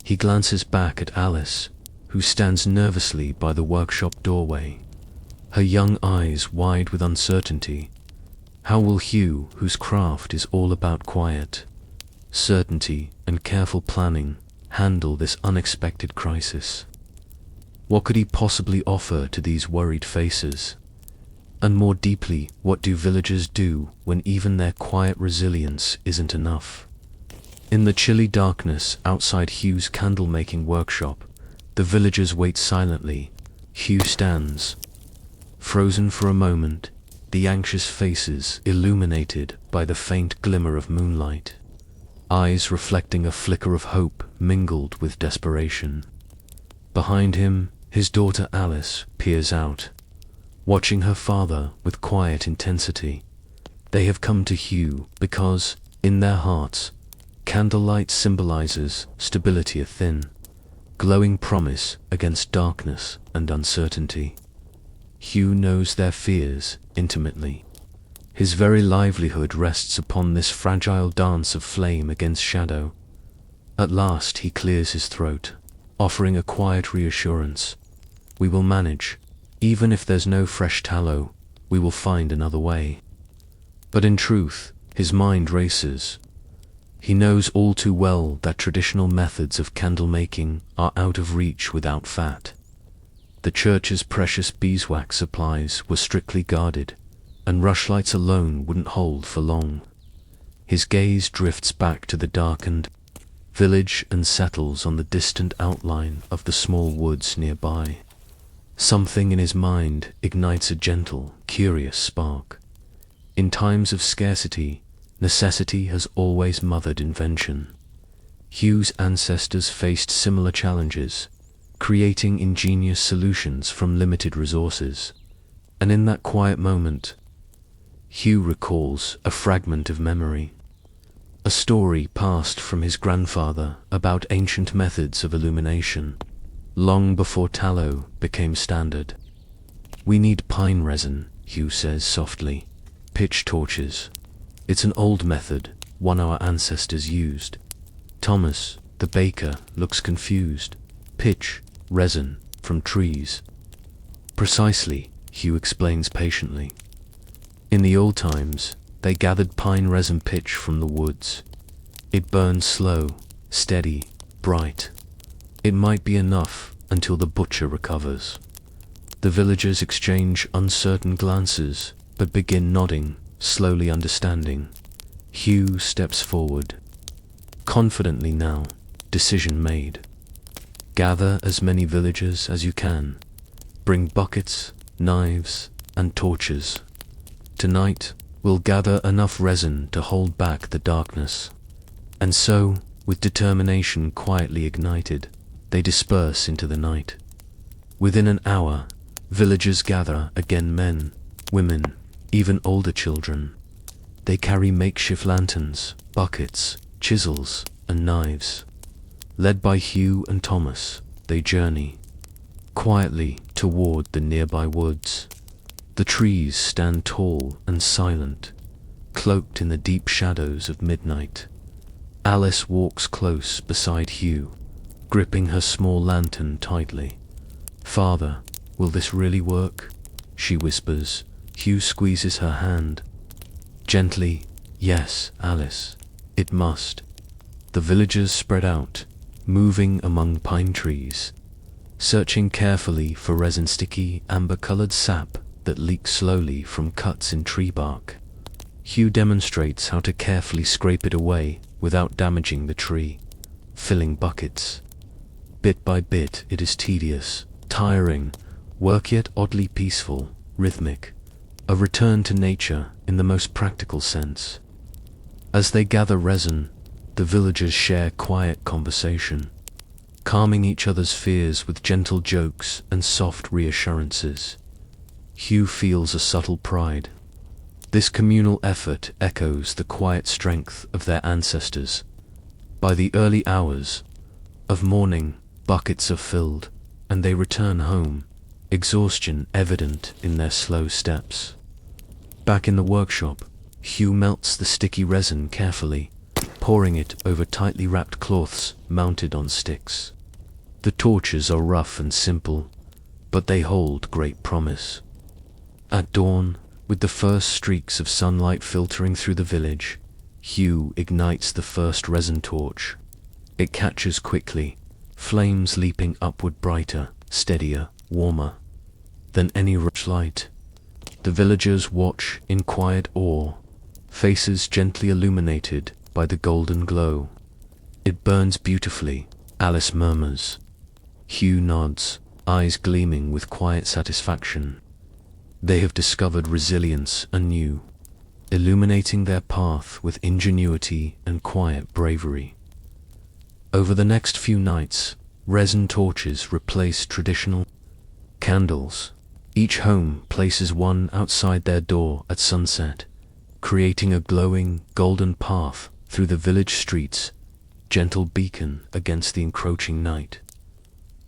He glances back at Alice, who stands nervously by the workshop doorway, her young eyes wide with uncertainty. How will Hugh, whose craft is all about quiet, certainty, and careful planning, handle this unexpected crisis? What could he possibly offer to these worried faces? And more deeply, what do villagers do when even their quiet resilience isn't enough? In the chilly darkness outside Hugh's candle-making workshop, the villagers wait silently. Hugh stands, frozen for a moment, the anxious faces illuminated by the faint glimmer of moonlight, eyes reflecting a flicker of hope mingled with desperation. Behind him, his daughter Alice peers out, watching her father with quiet intensity. They have come to Hugh because, in their hearts, candlelight symbolizes stability, a thin, glowing promise against darkness and uncertainty. Hugh knows their fears intimately. His very livelihood rests upon this fragile dance of flame against shadow. At last he clears his throat, offering a quiet reassurance. "We will manage. Even if there's no fresh tallow, we will find another way." But in truth, his mind races. He knows all too well that traditional methods of candle-making are out of reach without fat. The church's precious beeswax supplies were strictly guarded, and rushlights alone wouldn't hold for long. His gaze drifts back to the darkened village and settles on the distant outline of the small woods nearby. Something in his mind ignites a gentle, curious spark. In times of scarcity, necessity has always mothered invention. Hugh's ancestors faced similar challenges, creating ingenious solutions from limited resources. And in that quiet moment, Hugh recalls a fragment of memory, a story passed from his grandfather about ancient methods of illumination, long before tallow became standard. "We need pine resin," Hugh says softly. "Pitch torches. It's an old method, one our ancestors used." Thomas, the baker, looks confused. "Pitch, resin, from trees." "Precisely," Hugh explains patiently. "In the old times, they gathered pine resin pitch from the woods. It burns slow, steady, bright. It might be enough until the butcher recovers." The villagers exchange uncertain glances, but begin nodding, slowly understanding. Hugh steps forward. Confidently now, decision made. "Gather as many villagers as you can. Bring buckets, knives, and torches. Tonight, we'll gather enough resin to hold back the darkness." And so, with determination quietly ignited, they disperse into the night. Within an hour, villagers gather again, men, women, even older children. They carry makeshift lanterns, buckets, chisels, and knives. Led by Hugh and Thomas, they journey quietly toward the nearby woods. The trees stand tall and silent, cloaked in the deep shadows of midnight. Alice walks close beside Hugh, gripping her small lantern tightly. "Father, will this really work?" she whispers. Hugh squeezes her hand. Gently, "Yes, Alice, it must." The villagers spread out, moving among pine trees, searching carefully for resin-sticky, amber-colored sap that leaks slowly from cuts in tree bark. Hugh demonstrates how to carefully scrape it away without damaging the tree, filling buckets. Bit by bit, it is tedious, tiring, work yet oddly peaceful, rhythmic, a return to nature in the most practical sense. As they gather resin, the villagers share quiet conversation, calming each other's fears with gentle jokes and soft reassurances. Hugh feels a subtle pride. This communal effort echoes the quiet strength of their ancestors. By the early hours of morning, buckets are filled, and they return home, exhaustion evident in their slow steps. Back in the workshop, Hugh melts the sticky resin carefully, pouring it over tightly wrapped cloths mounted on sticks. The torches are rough and simple, but they hold great promise. At dawn, with the first streaks of sunlight filtering through the village, Hugh ignites the first resin torch. It catches quickly, flames leaping upward brighter, steadier, warmer than any rushlight. The villagers watch in quiet awe, faces gently illuminated by the golden glow. "It burns beautifully," Alice murmurs. Hugh nods, eyes gleaming with quiet satisfaction. They have discovered resilience anew, illuminating their path with ingenuity and quiet bravery. Over the next few nights, resin torches replace traditional candles. Each home places one outside their door at sunset, creating a glowing, golden path through the village streets, gentle beacon against the encroaching night.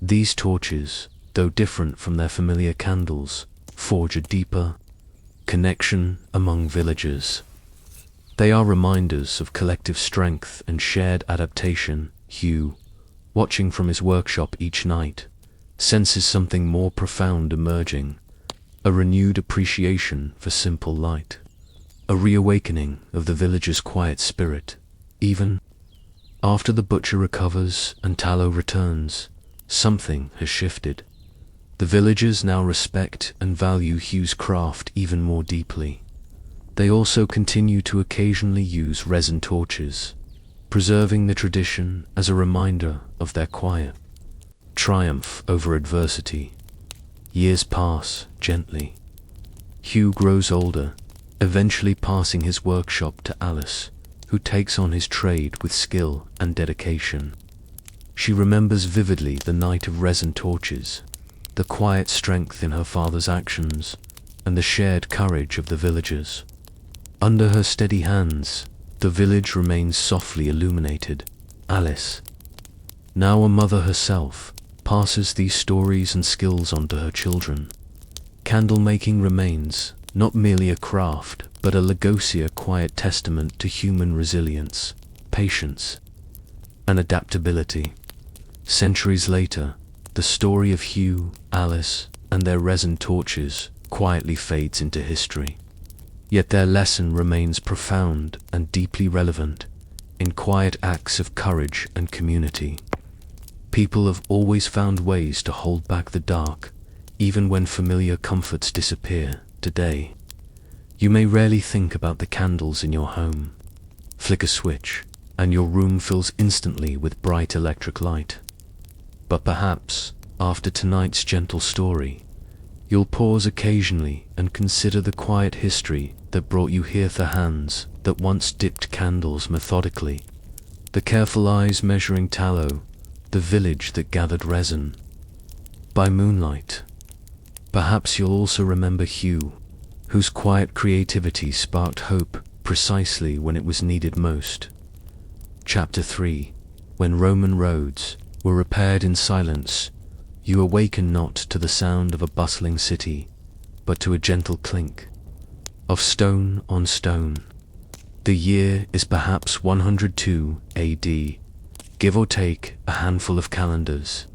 These torches, though different from their familiar candles, forge a deeper connection among villagers. They are reminders of collective strength and shared adaptation. Hugh, watching from his workshop each night, senses something more profound emerging, a renewed appreciation for simple light, a reawakening of the village's quiet spirit. Even after the butcher recovers and tallow returns, something has shifted. The villagers now respect and value Hugh's craft even more deeply. They also continue to occasionally use resin torches, preserving the tradition as a reminder of their quiet triumph over adversity. Years pass gently. Hugh grows older, eventually passing his workshop to Alice, who takes on his trade with skill and dedication. She remembers vividly the night of resin torches, the quiet strength in her father's actions, and the shared courage of the villagers. Under her steady hands, the village remains softly illuminated. Alice, now a mother herself, passes these stories and skills on to her children. Candle making remains not merely a craft, but a legacy, a quiet testament to human resilience, patience, and adaptability. Centuries later, the story of Hugh, Alice, and their resin torches quietly fades into history. Yet their lesson remains profound and deeply relevant in quiet acts of courage and community. People have always found ways to hold back the dark, even when familiar comforts disappear. Today, you may rarely think about the candles in your home. Flick a switch, and your room fills instantly with bright electric light. But perhaps, after tonight's gentle story, you'll pause occasionally and consider the quiet history that brought you here, the hands that once dipped candles methodically, the careful eyes measuring tallow, the village that gathered resin by moonlight. Perhaps you'll also remember Hugh, whose quiet creativity sparked hope precisely when it was needed most. Chapter 3. When Roman roads were repaired in silence, you awaken not to the sound of a bustling city, but to a gentle clink of stone on stone. The year is perhaps 102 AD, give or take a handful of calendars,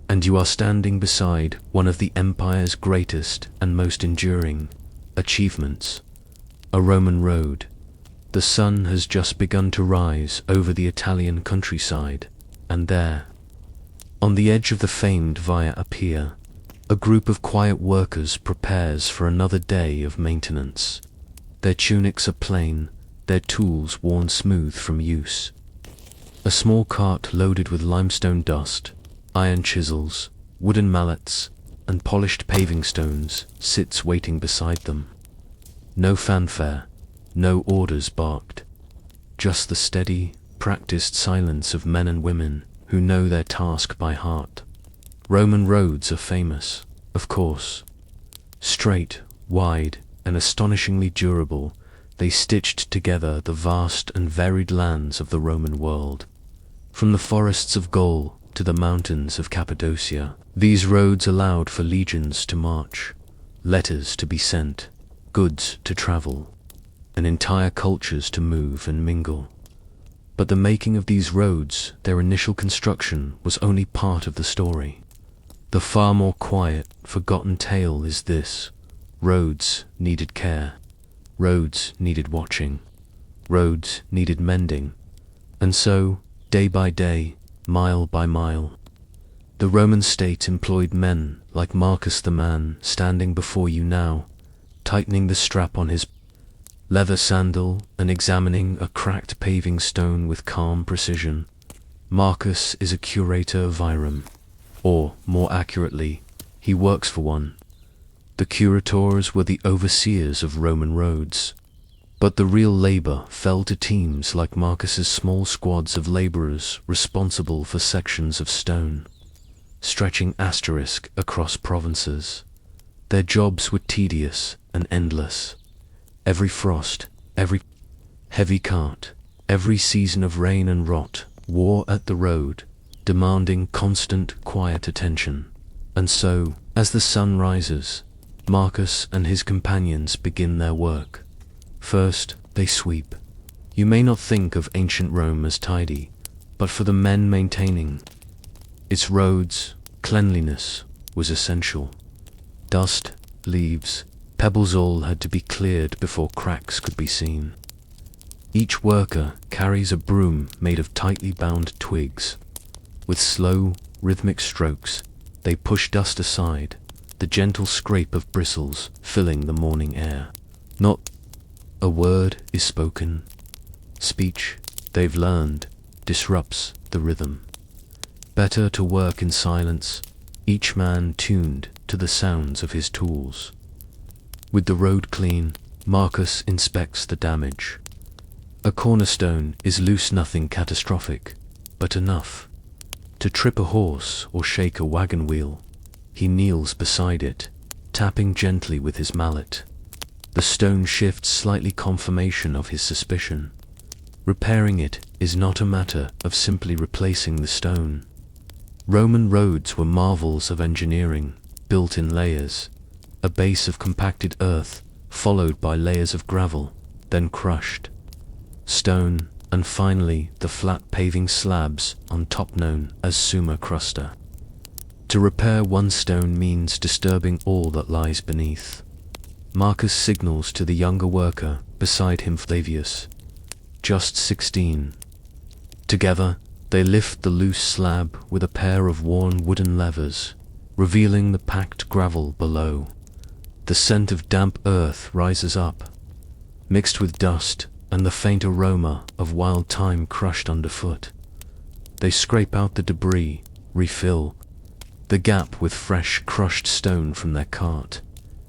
and you are standing beside one of the empire's greatest and most enduring achievements, a Roman road. The sun has just begun to rise over the Italian countryside, and there, on the edge of the famed Via Appia, a group of quiet workers prepares for another day of maintenance. Their tunics are plain, their tools worn smooth from use. A small cart loaded with limestone dust, iron chisels, wooden mallets, and polished paving stones sits waiting beside them. No fanfare, no orders barked, just the steady, practiced silence of men and women who know their task by heart. Roman roads are famous, of course. Straight, wide, and astonishingly durable, they stitched together the vast and varied lands of the Roman world. From the forests of Gaul to the mountains of Cappadocia, these roads allowed for legions to march, letters to be sent, goods to travel, and entire cultures to move and mingle. But the making of these roads, their initial construction, was only part of the story. The far more quiet, forgotten tale is this: roads needed care, roads needed watching, roads needed mending, and so, day by day, mile by mile, the Roman state employed men like Marcus, the man standing before you now, tightening the strap on his leather sandal and examining a cracked paving stone with calm precision. Marcus is a curator of Virum, or, more accurately, he works for one. The curators were the overseers of Roman roads, but the real labor fell to teams like Marcus's small squads of laborers responsible for sections of stone, stretching asterisk across provinces. Their jobs were tedious and endless. Every frost, every heavy cart, every season of rain and rot wore at the road, demanding constant, quiet attention. And so, as the sun rises, Marcus and his companions begin their work. First, they sweep. You may not think of ancient Rome as tidy, but for the men maintaining its roads, cleanliness was essential. Dust, leaves, pebbles, all had to be cleared before cracks could be seen. Each worker carries a broom made of tightly bound twigs. With slow, rhythmic strokes, they push dust aside, the gentle scrape of bristles filling the morning air. Not a word is spoken. Speech, they've learned, disrupts the rhythm. Better to work in silence, each man tuned to the sounds of his tools. With the road clean, Marcus inspects the damage. A cornerstone is loose, nothing catastrophic, but enough to trip a horse or shake a wagon wheel. He kneels beside it, tapping gently with his mallet. The stone shifts slightly, confirmation of his suspicion. Repairing it is not a matter of simply replacing the stone. Roman roads were marvels of engineering, built in layers. A base of compacted earth, followed by layers of gravel, then crushed stone, and finally the flat paving slabs on top, known as summa crusta. To repair one stone means disturbing all that lies beneath. Marcus signals to the younger worker beside him, Flavius, just 16. Together, they lift the loose slab with a pair of worn wooden levers, revealing the packed gravel below. The scent of damp earth rises up, mixed with dust and the faint aroma of wild thyme crushed underfoot. They scrape out the debris, refill the gap with fresh crushed stone from their cart,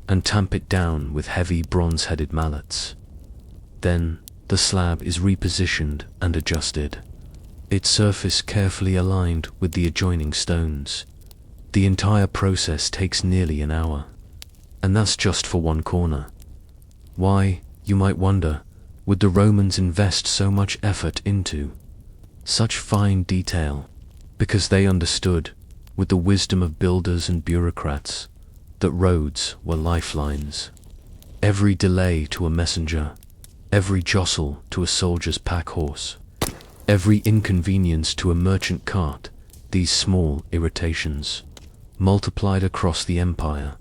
and tamp it down with heavy bronze-headed mallets. Then, the slab is repositioned and adjusted, its surface carefully aligned with the adjoining stones. The entire process takes nearly an hour. And that's just for one corner. Why, you might wonder, would the Romans invest so much effort into such fine detail? Because they understood, with the wisdom of builders and bureaucrats, that roads were lifelines. Every delay to a messenger, every jostle to a soldier's pack horse, every inconvenience to a merchant cart, these small irritations multiplied across the empire,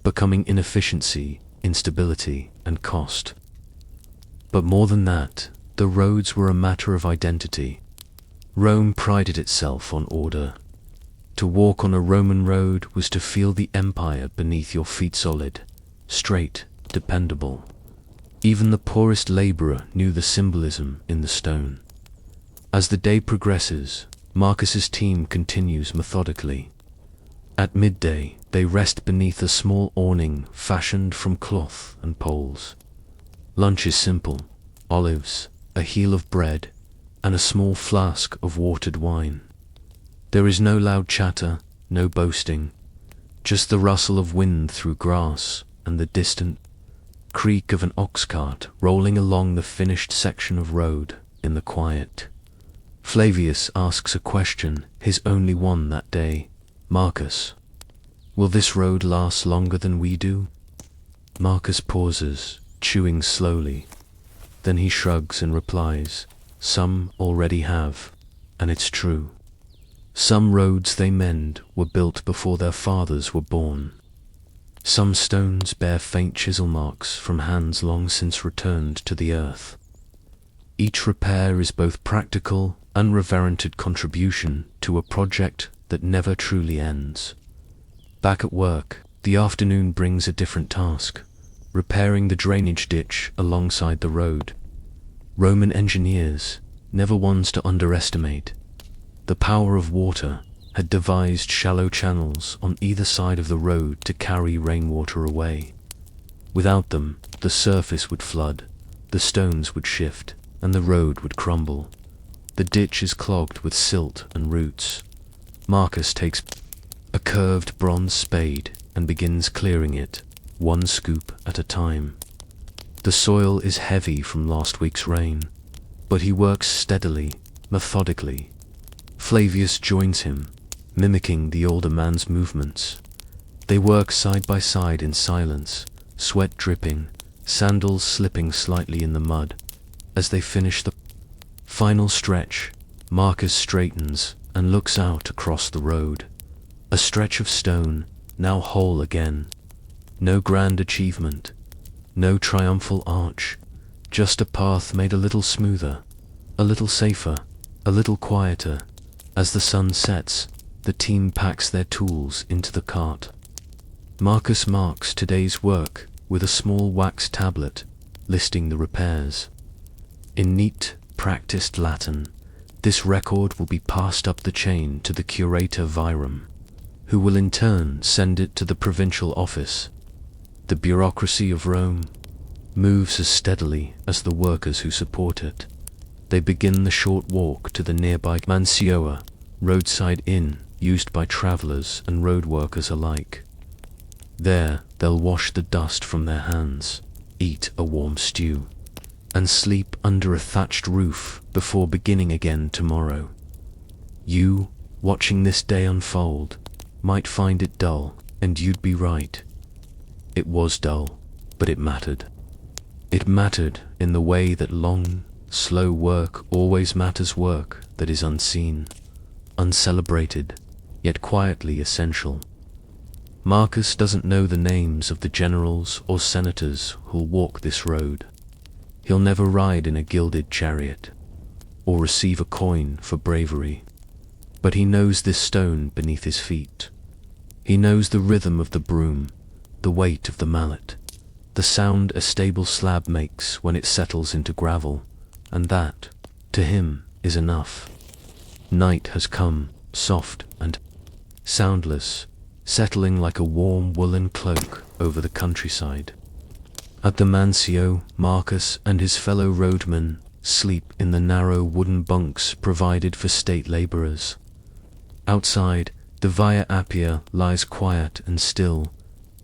becoming inefficiency, instability, and cost. But more than that, the roads were a matter of identity. Rome prided itself on order. To walk on a Roman road was to feel the empire beneath your feet, solid, straight, dependable. Even the poorest laborer knew the symbolism in the stone. As the day progresses, Marcus's team continues methodically. At midday, they rest beneath a small awning fashioned from cloth and poles. Lunch is simple: olives, a heel of bread, and a small flask of watered wine. There is no loud chatter, no boasting, just the rustle of wind through grass and the distant creak of an ox cart rolling along the finished section of road in the quiet. Flavius asks a question, his only one that day. Marcus, will this road last longer than we do? Marcus pauses, chewing slowly. Then he shrugs and replies, some already have, and it's true. Some roads they mend were built before their fathers were born. Some stones bear faint chisel marks from hands long since returned to the earth. Each repair is both practical, unreverended contribution to a project that never truly ends. Back at work, the afternoon brings a different task: repairing the drainage ditch alongside the road. Roman engineers, never ones to underestimate the power of water, had devised shallow channels on either side of the road to carry rainwater away. Without them, the surface would flood, the stones would shift, and the road would crumble. The ditch is clogged with silt and roots. Marcus takes a curved bronze spade and begins clearing it, one scoop at a time. The soil is heavy from last week's rain, but he works steadily, methodically. Flavius joins him, mimicking the older man's movements. They work side by side in silence, sweat dripping, sandals slipping slightly in the mud. As they finish the final stretch, Marcus straightens and looks out across the road. A stretch of stone, now whole again. No grand achievement, no triumphal arch, just a path made a little smoother, a little safer, a little quieter. As the sun sets, the team packs their tools into the cart. Marcus marks today's work with a small wax tablet listing the repairs. In neat, practiced Latin, this record will be passed up the chain to the curator virum, who will in turn send it to the provincial office. The bureaucracy of Rome moves as steadily as the workers who support it. They begin the short walk to the nearby Mansioa, roadside inn used by travelers and road workers alike. There they'll wash the dust from their hands, eat a warm stew, and sleep under a thatched roof before beginning again tomorrow. You, watching this day unfold, might find it dull, and you'd be right. It was dull, but it mattered. It mattered in the way that long, slow work always matters, work that is unseen, uncelebrated, yet quietly essential. Marcus doesn't know the names of the generals or senators who'll walk this road. He'll never ride in a gilded chariot, or receive a coin for bravery. But he knows this stone beneath his feet. He knows the rhythm of the broom, the weight of the mallet, the sound a stable slab makes when it settles into gravel, and that, to him, is enough. Night has come, soft and soundless, settling like a warm woolen cloak over the countryside. At the Mansio, Marcus and his fellow roadmen sleep in the narrow wooden bunks provided for state labourers. Outside, the Via Appia lies quiet and still,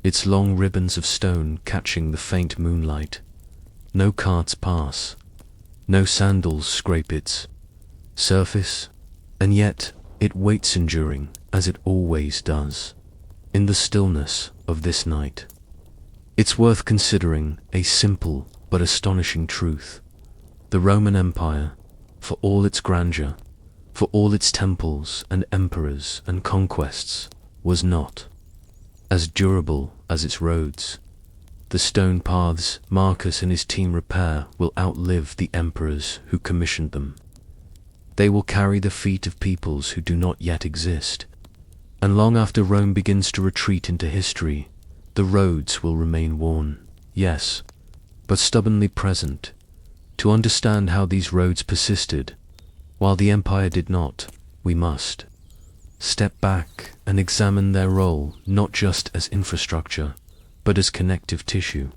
its long ribbons of stone catching the faint moonlight. No carts pass, no sandals scrape its surface, and yet it waits enduring, as it always does. In the stillness, of this night. It's worth considering a simple but astonishing truth. The Roman Empire, for all its grandeur, for all its temples and emperors and conquests, was not as durable as its roads. The stone paths Marcus and his team repair will outlive the emperors who commissioned them. They will carry the feet of peoples who do not yet exist. And long after Rome begins to retreat into history, the roads will remain worn, yes, but stubbornly present. To understand how these roads persisted, while the empire did not, we must step back and examine their role not just as infrastructure, but as connective tissue.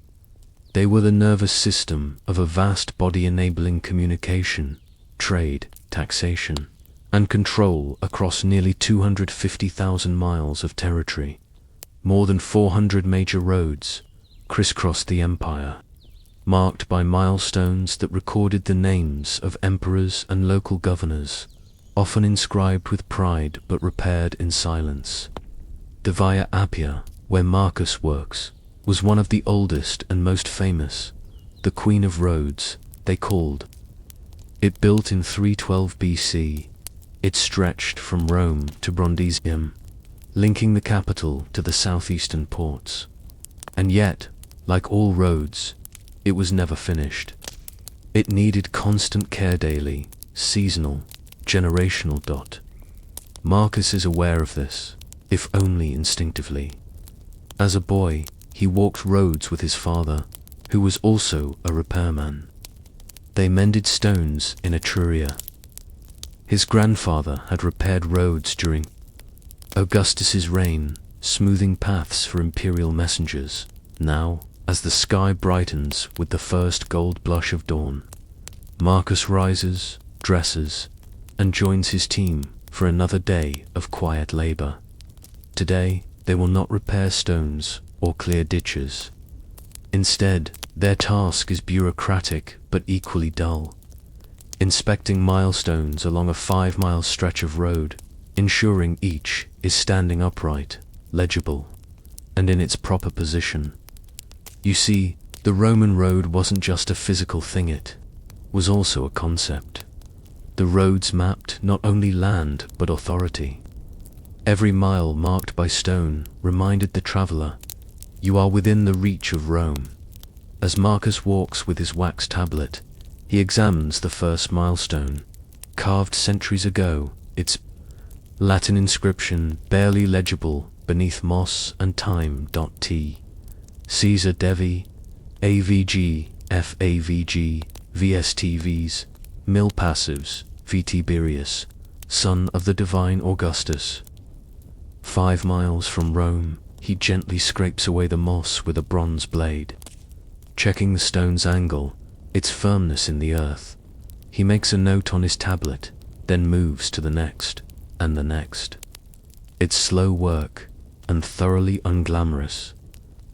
They were the nervous system of a vast body enabling communication, trade, taxation, and control across nearly 250,000 miles of territory. More than 400 major roads crisscrossed the empire, marked by milestones that recorded the names of emperors and local governors, often inscribed with pride but repaired in silence. The Via Appia, where Marcus works, was one of the oldest and most famous, the Queen of Roads, they called it. Built in 312 BC, it stretched from Rome to Brundisium, linking the capital to the southeastern ports. And yet, like all roads, it was never finished. It needed constant care daily, seasonal, generational. Marcus is aware of this, if only instinctively. As a boy, he walked roads with his father, who was also a repairman. They mended stones in Etruria. His grandfather had repaired roads during Augustus's reign, smoothing paths for imperial messengers. Now, as the sky brightens with the first gold blush of dawn, Marcus rises, dresses, and joins his team for another day of quiet labor. Today, they will not repair stones or clear ditches. Instead, their task is bureaucratic but equally dull. Inspecting milestones along a 5-mile stretch of road, ensuring each is standing upright, legible, and in its proper position. You see, the Roman road wasn't just a physical thing, it was also a concept. The roads mapped not only land but authority. Every mile marked by stone reminded the traveler, you are within the reach of Rome. As Marcus walks with his wax tablet, he examines the first milestone, carved centuries ago, its Latin inscription barely legible beneath moss and time. T. Caesar Devi, AVG, FAVG, VSTVs, Mil Passives, V Tiberius, son of the divine Augustus. 5 miles from Rome, he gently scrapes away the moss with a bronze blade. Checking the stone's angle, its firmness in the earth, he makes a note on his tablet, then moves to the next, and the next. It's slow work, and thoroughly unglamorous,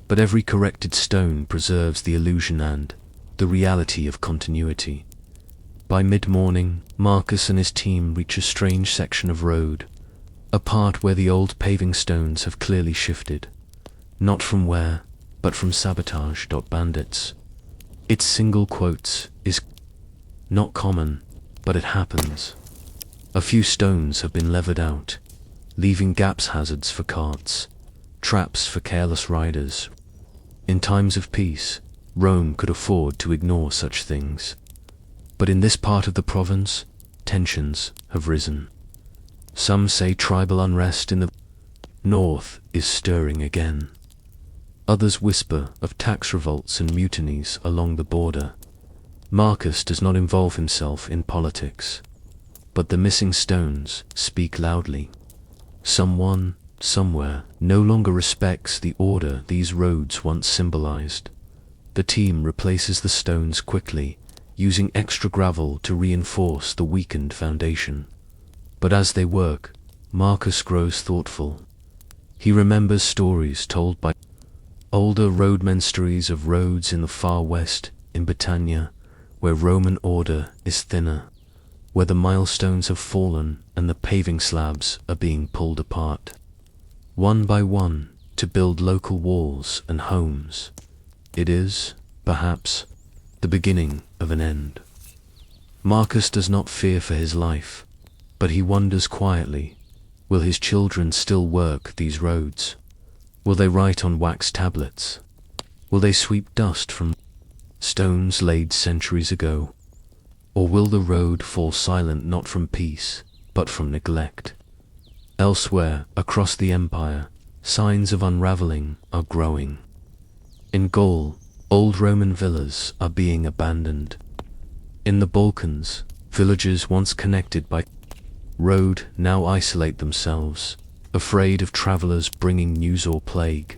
but every corrected stone preserves the illusion and the reality of continuity. By mid-morning, Marcus and his team reach a strange section of road, a part where the old paving stones have clearly shifted, not from wear, but from sabotage. Bandits. Its single quotes is not common, but it happens. A few stones have been levered out, leaving gaps, hazards for carts, traps for careless riders. In times of peace, Rome could afford to ignore such things. But in this part of the province, tensions have risen. Some say tribal unrest in the north is stirring again. Others whisper of tax revolts and mutinies along the border. Marcus does not involve himself in politics, but the missing stones speak loudly. Someone, somewhere, no longer respects the order these roads once symbolized. The team replaces the stones quickly, using extra gravel to reinforce the weakened foundation. But as they work, Marcus grows thoughtful. He remembers stories told by older roadmen, stories of roads in the far west, in Britannia, where Roman order is thinner, where the milestones have fallen and the paving slabs are being pulled apart. One by one, to build local walls and homes. It is, perhaps, the beginning of an end. Marcus does not fear for his life, but he wonders quietly, will his children still work these roads? Will they write on wax tablets? Will they sweep dust from stones laid centuries ago? Or will the road fall silent not from peace, but from neglect? Elsewhere, across the empire, signs of unraveling are growing. In Gaul, old Roman villas are being abandoned. In the Balkans, villages once connected by road now isolate themselves, afraid of travelers bringing news or plague.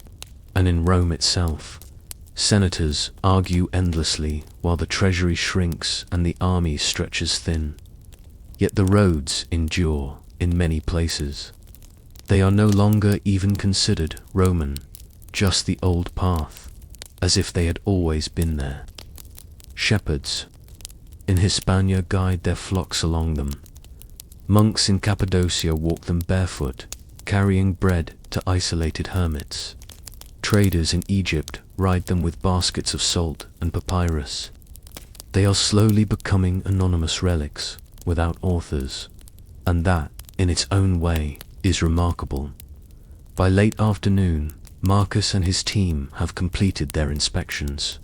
And in Rome itself, senators argue endlessly while the treasury shrinks and the army stretches thin. Yet the roads endure in many places. They are no longer even considered Roman, just the old path, as if they had always been there. Shepherds in Hispania guide their flocks along them. Monks in Cappadocia walk them barefoot, carrying bread to isolated hermits. Traders in Egypt ride them with baskets of salt and papyrus. They are slowly becoming anonymous relics, without authors, and that, in its own way, is remarkable. By late afternoon, Marcus and his team have completed their inspections.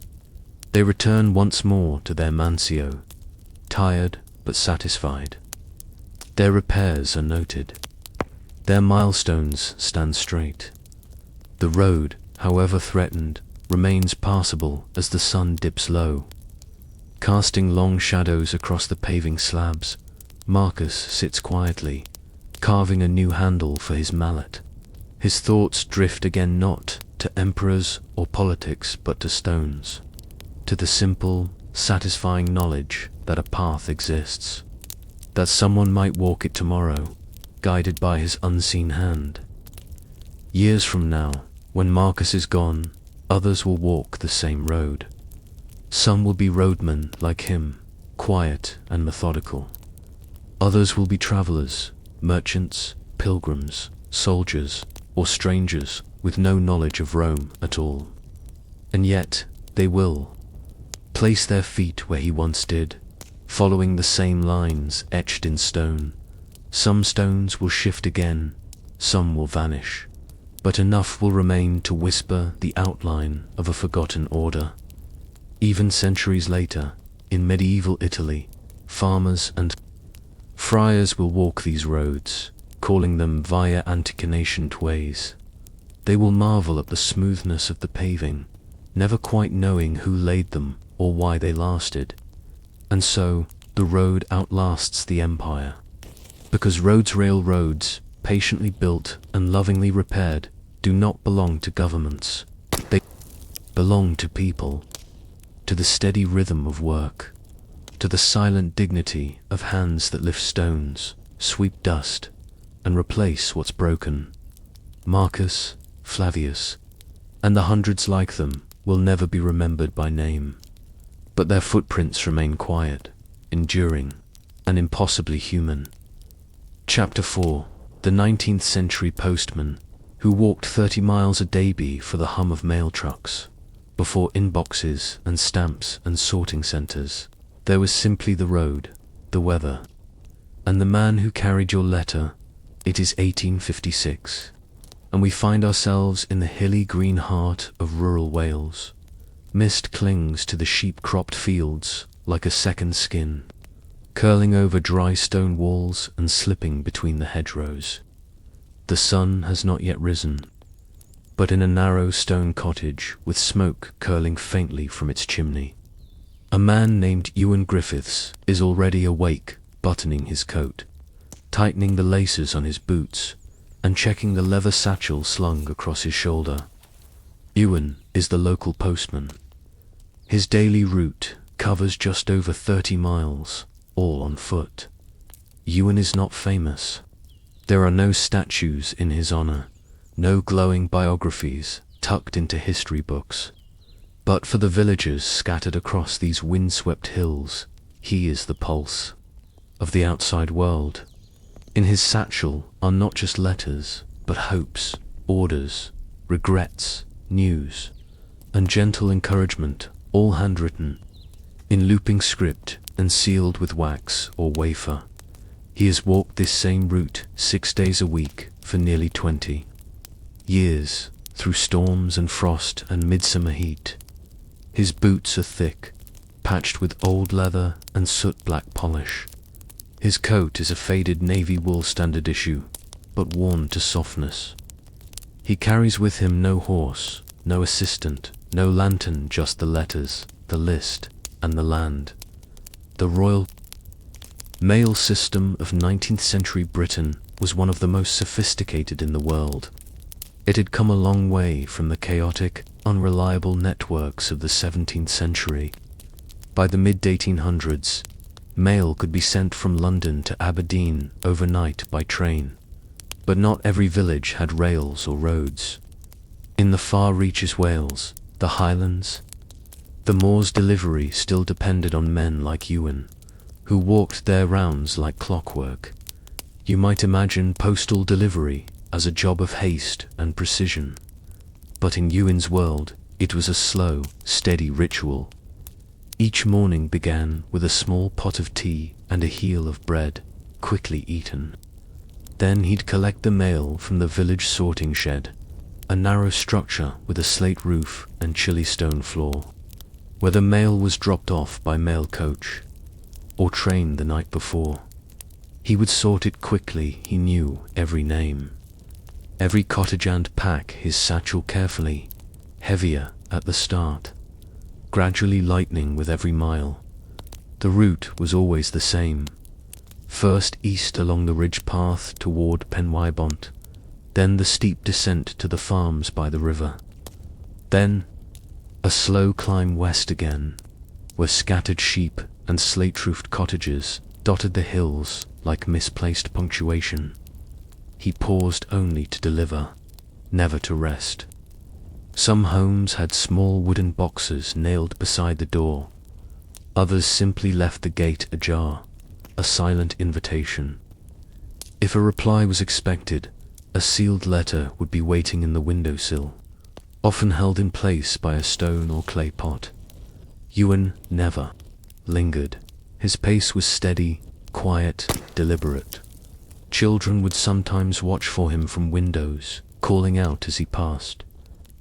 They return once more to their mansio, tired but satisfied. Their repairs are noted. Their milestones stand straight. The road, however threatened, remains passable as the sun dips low. Casting long shadows across the paving slabs, Marcus sits quietly, carving a new handle for his mallet. His thoughts drift again not to emperors or politics but to stones, to the simple, satisfying knowledge that a path exists, that someone might walk it tomorrow, guided by his unseen hand. Years from now, when Marcus is gone, others will walk the same road. Some will be roadmen like him, quiet and methodical. Others will be travelers, merchants, pilgrims, soldiers, or strangers with no knowledge of Rome at all. And yet, they will place their feet where he once did, following the same lines etched in stone. Some stones will shift again, some will vanish, but enough will remain to whisper the outline of a forgotten order. Even centuries later, in medieval Italy, farmers and friars will walk these roads, calling them via antiquated ways. They will marvel at the smoothness of the paving, never quite knowing who laid them or why they lasted. And so, the road outlasts the empire. Because railroads, patiently built and lovingly repaired, do not belong to governments. They belong to people, to the steady rhythm of work, to the silent dignity of hands that lift stones, sweep dust, and replace what's broken. Marcus, Flavius, and the hundreds like them will never be remembered by name, but their footprints remain quiet, enduring, and impossibly human. Chapter 4. The 19th century postman, who walked 30 miles a day for the hum of mail trucks. Before inboxes and stamps and sorting centers, there was simply the road, the weather, and the man who carried your letter. It is 1856, and we find ourselves in the hilly green heart of rural Wales. Mist clings to the sheep-cropped fields like a second skin, curling over dry stone walls and slipping between the hedgerows. The sun has not yet risen, but in a narrow stone cottage with smoke curling faintly from its chimney, a man named Ewan Griffiths is already awake, buttoning his coat, tightening the laces on his boots, and checking the leather satchel slung across his shoulder. Ewan is the local postman. His daily route covers just over 30 miles, all on foot. Ewan is not famous. There are no statues in his honor, no glowing biographies tucked into history books. But for the villagers scattered across these windswept hills, he is the pulse of the outside world. In his satchel are not just letters, but hopes, orders, regrets, news, and gentle encouragement, all handwritten, in looping script and sealed with wax or wafer. He has walked this same route 6 days a week for nearly 20 years, through storms and frost and midsummer heat. His boots are thick, patched with old leather and soot-black polish. His coat is a faded navy wool standard issue, but worn to softness. He carries with him no horse, no assistant, no lantern, just the letters, the list, and the land. The royal mail system of 19th century Britain was one of the most sophisticated in the world. It had come a long way from the chaotic, unreliable networks of the 17th century. By the mid-1800s, mail could be sent from London to Aberdeen overnight by train. But not every village had rails or roads. In the far reaches Wales, the Highlands, the moor's delivery still depended on men like Ewan, who walked their rounds like clockwork. You might imagine postal delivery as a job of haste and precision. But in Ewan's world, it was a slow, steady ritual. Each morning began with a small pot of tea and a heel of bread, quickly eaten. Then he'd collect the mail from the village sorting shed, a narrow structure with a slate roof and chilly stone floor, where the mail was dropped off by mail coach or train the night before. He would sort it quickly. He knew every name, every cottage, and pack his satchel carefully, heavier at the start, gradually lightening with every mile. The route was always the same. First east along the ridge path toward Penwybont, then the steep descent to the farms by the river. Then a slow climb west again, where scattered sheep and slate-roofed cottages dotted the hills like misplaced punctuation. He paused only to deliver, never to rest. Some homes had small wooden boxes nailed beside the door. Others simply left the gate ajar, a silent invitation. If a reply was expected, a sealed letter would be waiting in the windowsill, often held in place by a stone or clay pot. Ewan never lingered. His pace was steady, quiet, deliberate. Children would sometimes watch for him from windows, calling out as he passed.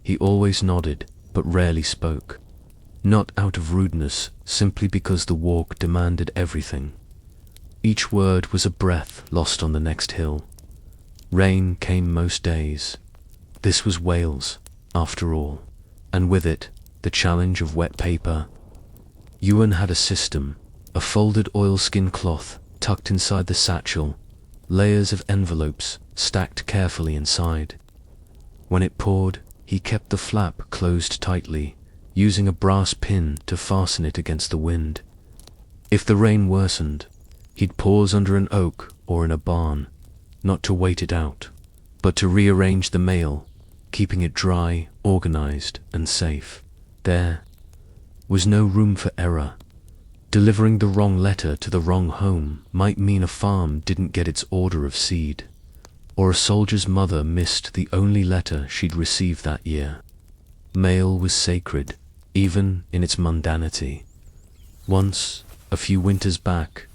He always nodded, but rarely spoke. Not out of rudeness, simply because the walk demanded everything. Each word was a breath lost on the next hill. Rain came most days. This was Wales, after all, and with it, the challenge of wet paper. Ewan had a system, a folded oilskin cloth tucked inside the satchel, layers of envelopes stacked carefully inside. When it poured, he kept the flap closed tightly, using a brass pin to fasten it against the wind. If the rain worsened, he'd pause under an oak or in a barn, not to wait it out, but to rearrange the mail, keeping it dry, organized, and safe. There was no room for error. Delivering the wrong letter to the wrong home might mean a farm didn't get its order of seed, or a soldier's mother missed the only letter she'd received that year. Mail was sacred, even in its mundanity. Once, a few winters back,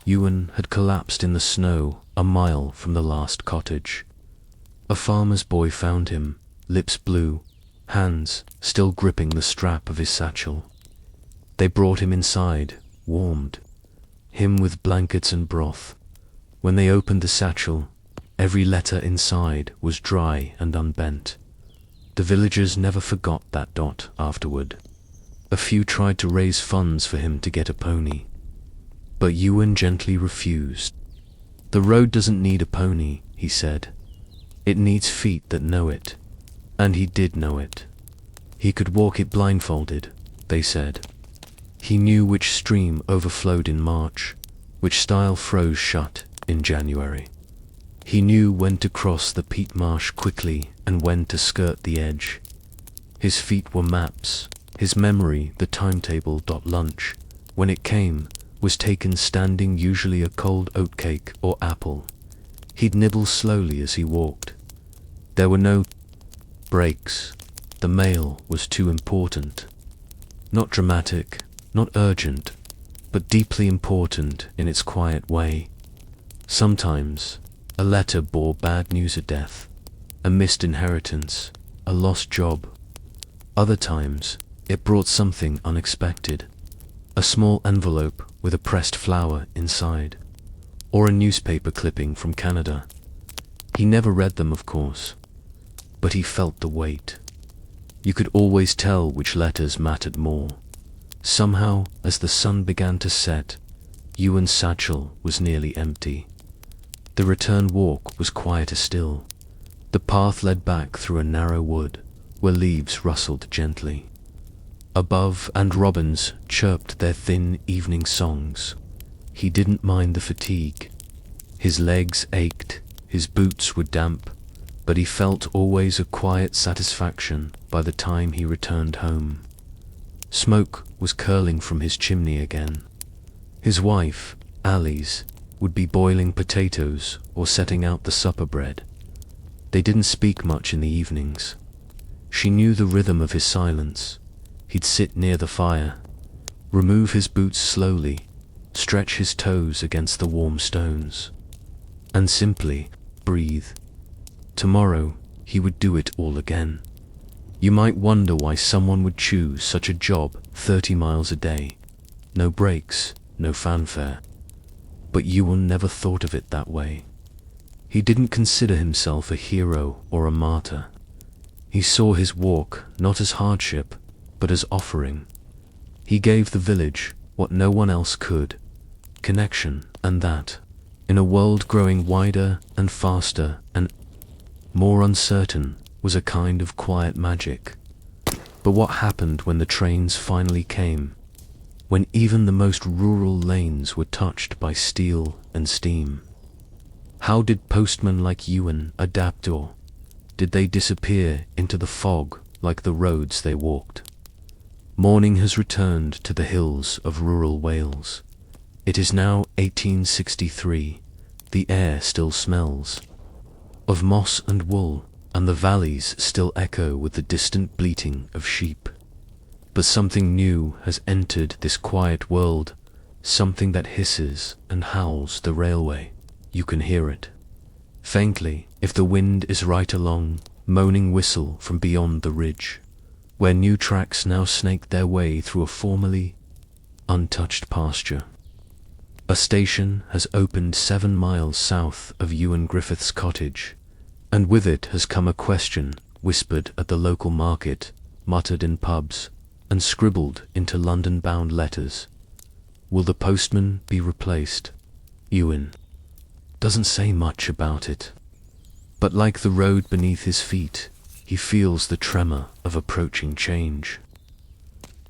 Ewan had collapsed in the snow a mile from the last cottage. A farmer's boy found him, lips blue, hands still gripping the strap of his satchel. They brought him inside, warmed him with blankets and broth. When they opened the satchel, every letter inside was dry and unbent. The villagers never forgot that dot afterward. A few tried to raise funds for him to get a pony, but Ewan gently refused. "The road doesn't need a pony," he said. "It needs feet that know it." And he did know it. He could walk it blindfolded, they said. He knew which stream overflowed in March, which stile froze shut in January. He knew when to cross the peat marsh quickly and when to skirt the edge. His feet were maps, his memory the timetable. Lunch, when it came, was taken standing, usually a cold oatcake or apple. He'd nibble slowly as he walked. There were no breaks. The mail was too important. Not dramatic, not urgent, but deeply important in its quiet way. Sometimes, a letter bore bad news of death, a missed inheritance, a lost job. Other times, it brought something unexpected, a small envelope with a pressed flower inside, or a newspaper clipping from Canada. He never read them, of course, but he felt the weight. You could always tell which letters mattered more. Somehow, as the sun began to set, Ewan's satchel was nearly empty. The return walk was quieter still. The path led back through a narrow wood, where leaves rustled gently. Above, and robins chirped their thin evening songs. He didn't mind the fatigue. His legs ached, his boots were damp, but he felt always a quiet satisfaction by the time he returned home. Smoke was curling from his chimney again. His wife, Alice, would be boiling potatoes or setting out the supper bread. They didn't speak much in the evenings. She knew the rhythm of his silence. He'd sit near the fire, remove his boots slowly, stretch his toes against the warm stones, and simply breathe. Tomorrow, he would do it all again. You might wonder why someone would choose such a job 30 miles a day. No breaks, no fanfare. But Ewan never thought of it that way. He didn't consider himself a hero or a martyr. He saw his walk not as hardship, but as offering. He gave the village what no one else could, connection, and that, in a world growing wider and faster and more uncertain, was a kind of quiet magic. But what happened when the trains finally came? When even the most rural lanes were touched by steel and steam? How did postmen like Ewan adapt, or did they disappear into the fog like the roads they walked? Morning has returned to the hills of rural Wales. It is now 1863. The air still smells of moss and wool, and the valleys still echo with the distant bleating of sheep. But something new has entered this quiet world, something that hisses and howls the railway. You can hear it. Faintly, if the wind is right along, moaning whistle from beyond the ridge, where new tracks now snake their way through a formerly untouched pasture. A station has opened 7 miles south of Ewan Griffith's cottage, and with it has come a question whispered at the local market, muttered in pubs, and scribbled into London-bound letters. Will the postman be replaced? Ewan doesn't say much about it, but like the road beneath his feet, he feels the tremor of approaching change.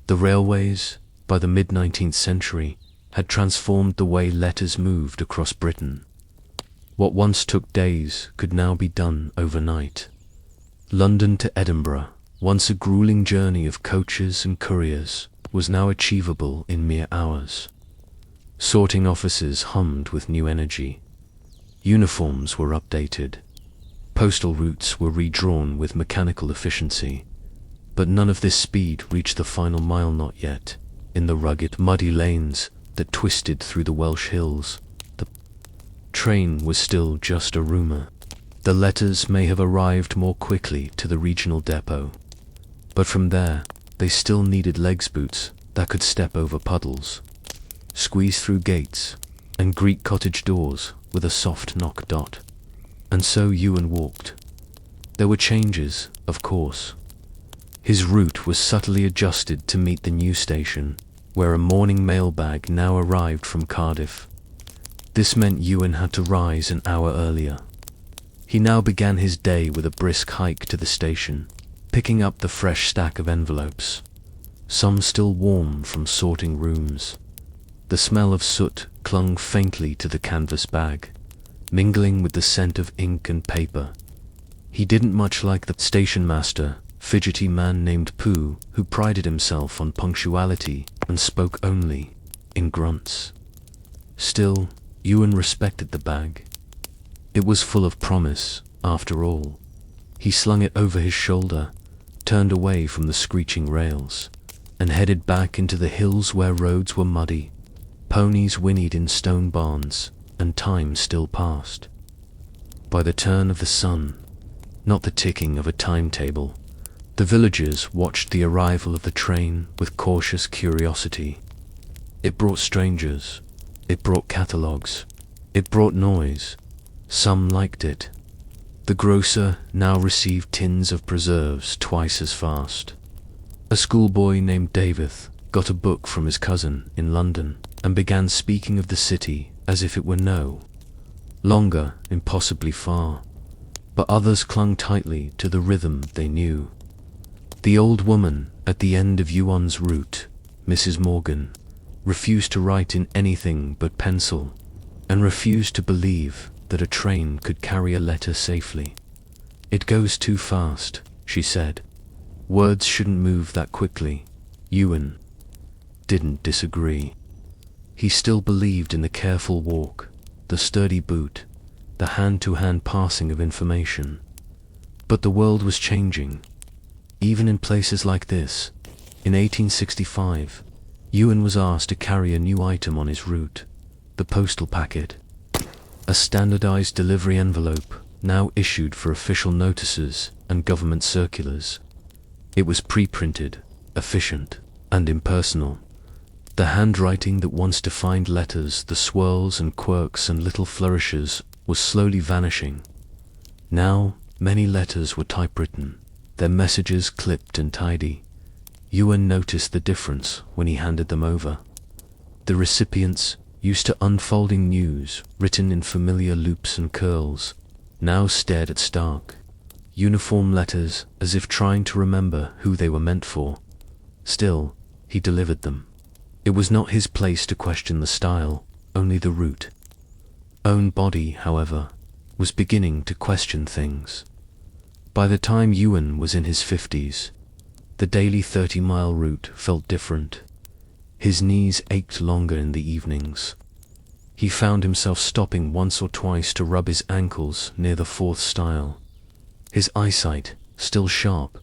The railways, by the mid-19th century, had transformed the way letters moved across Britain. What once took days could now be done overnight. London to Edinburgh, once a grueling journey of coaches and couriers, was now achievable in mere hours. Sorting offices hummed with new energy. Uniforms were updated. Postal routes were redrawn with mechanical efficiency. But none of this speed reached the final mile, not yet. In the rugged, muddy lanes that twisted through the Welsh hills, the train was still just a rumour. The letters may have arrived more quickly to the regional depot, but from there, they still needed legs boots that could step over puddles, squeeze through gates, and greet cottage doors with a soft knock dot. And so Ewan walked. There were changes, of course. His route was subtly adjusted to meet the new station, where a morning mailbag now arrived from Cardiff. This meant Ewan had to rise an hour earlier. He now began his day with a brisk hike to the station, picking up the fresh stack of envelopes, some still warm from sorting rooms. The smell of soot clung faintly to the canvas bag, mingling with the scent of ink and paper. He didn't much like the station master, fidgety man named Pooh, who prided himself on punctuality and spoke only in grunts. Still, Ewan respected the bag. It was full of promise, after all. He slung it over his shoulder, turned away from the screeching rails, and headed back into the hills where roads were muddy, ponies whinnied in stone barns, and time still passed. By the turn of the sun, not the ticking of a timetable, the villagers watched the arrival of the train with cautious curiosity. It brought strangers, it brought catalogues, it brought noise. Some liked it. The grocer now received tins of preserves twice as fast. A schoolboy named David got a book from his cousin in London and began speaking of the city as if it were no longer impossibly far. But others clung tightly to the rhythm they knew. The old woman at the end of Yuan's route, Mrs. Morgan, refused to write in anything but pencil, and refused to believe that a train could carry a letter safely. "It goes too fast," she said. "Words shouldn't move that quickly." Yuan didn't disagree. He still believed in the careful walk, the sturdy boot, the hand-to-hand passing of information. But the world was changing, even in places like this. In 1865, Yuan was asked to carry a new item on his route, the postal packet. A standardized delivery envelope, now issued for official notices and government circulars. It was pre-printed, efficient, and impersonal. The handwriting that once defined letters, the swirls and quirks and little flourishes, was slowly vanishing. Now, many letters were typewritten, their messages clipped and tidy. Yuan noticed the difference when he handed them over. The recipients, used to unfolding news written in familiar loops and curls, now stared at stark, uniform letters as if trying to remember who they were meant for. Still, he delivered them. It was not his place to question the style, only the route. Own body, however, was beginning to question things. By the time Yuan was in his 50s, the daily 30-mile route felt different. His knees ached longer in the evenings. He found himself stopping once or twice to rub his ankles near the fourth stile. His eyesight, still sharp,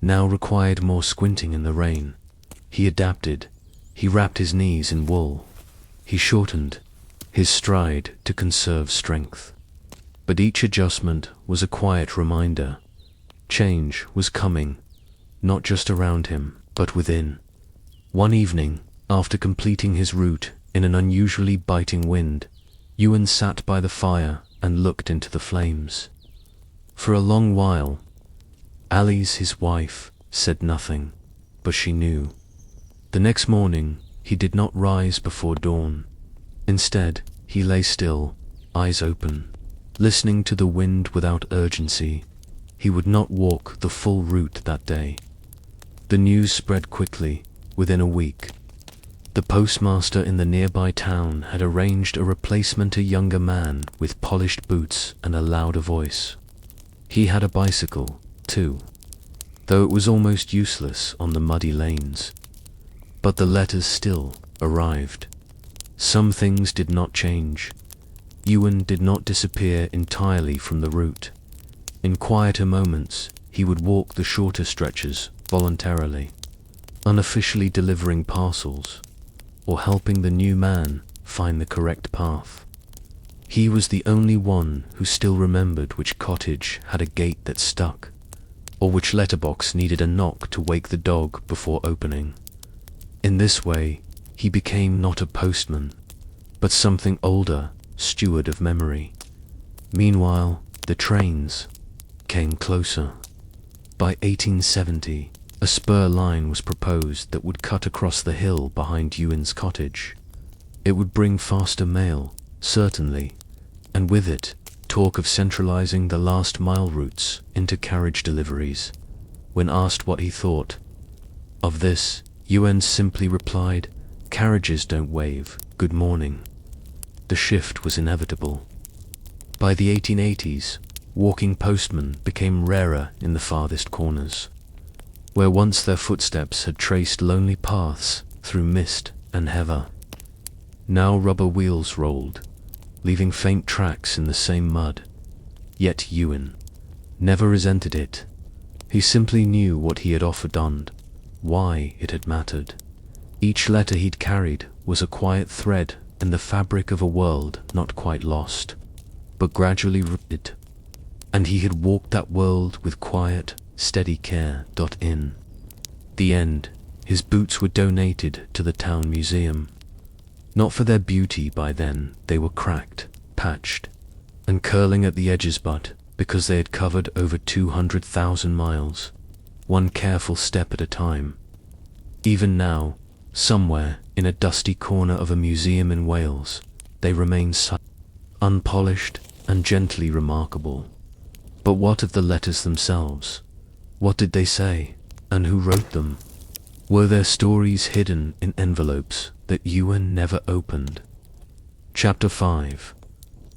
now required more squinting in the rain. He adapted. He wrapped his knees in wool. He shortened his stride to conserve strength. But each adjustment was a quiet reminder. Change was coming, not just around him, but within. One evening, after completing his route in an unusually biting wind, Yuan sat by the fire and looked into the flames. For a long while, Alice, his wife, said nothing, but she knew. The next morning, he did not rise before dawn. Instead, he lay still, eyes open, listening to the wind without urgency. He would not walk the full route that day. The news spread quickly. Within a week, the postmaster in the nearby town had arranged a replacement, a younger man with polished boots and a louder voice. He had a bicycle, too, though it was almost useless on the muddy lanes. But the letters still arrived. Some things did not change. Yuan did not disappear entirely from the route. In quieter moments, he would walk the shorter stretches voluntarily, unofficially delivering parcels, or helping the new man find the correct path. He was the only one who still remembered which cottage had a gate that stuck, or which letterbox needed a knock to wake the dog before opening. In this way, he became not a postman, but something older, steward of memory. Meanwhile, the trains came closer. By 1870, a spur line was proposed that would cut across the hill behind Yuan's cottage. It would bring faster mail, certainly, and with it, talk of centralizing the last-mile routes into carriage deliveries. When asked what he thought of this, Yuan simply replied, "Carriages don't wave, good morning." The shift was inevitable. By the 1880s, walking postmen became rarer in the farthest corners, where once their footsteps had traced lonely paths through mist and heather. Now rubber wheels rolled, leaving faint tracks in the same mud. Yet Yuan never resented it. He simply knew what he had offered and why it had mattered. Each letter he'd carried was a quiet thread in the fabric of a world not quite lost, but gradually rooted. And he had walked that world with quiet, steady care. In the end, his boots were donated to the town museum. Not for their beauty by then, they were cracked, patched, and curling at the edges, but because they had covered over 200,000 miles, one careful step at a time. Even now, somewhere in a dusty corner of a museum in Wales, they remain unpolished and gently remarkable. But what of the letters themselves? What did they say, and who wrote them? Were their stories hidden in envelopes that Ewan never opened? Chapter 5.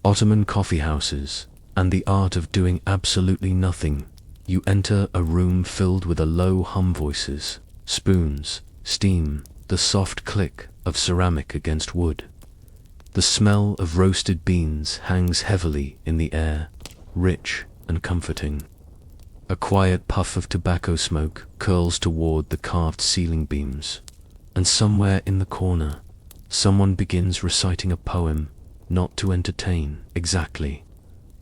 Ottoman Coffeehouses and the Art of Doing Absolutely Nothing. You enter a room filled with a low hum, voices, spoons, steam, the soft click of ceramic against wood. The smell of roasted beans hangs heavily in the air, rich and comforting. A quiet puff of tobacco smoke curls toward the carved ceiling beams, and somewhere in the corner, someone begins reciting a poem, not to entertain exactly,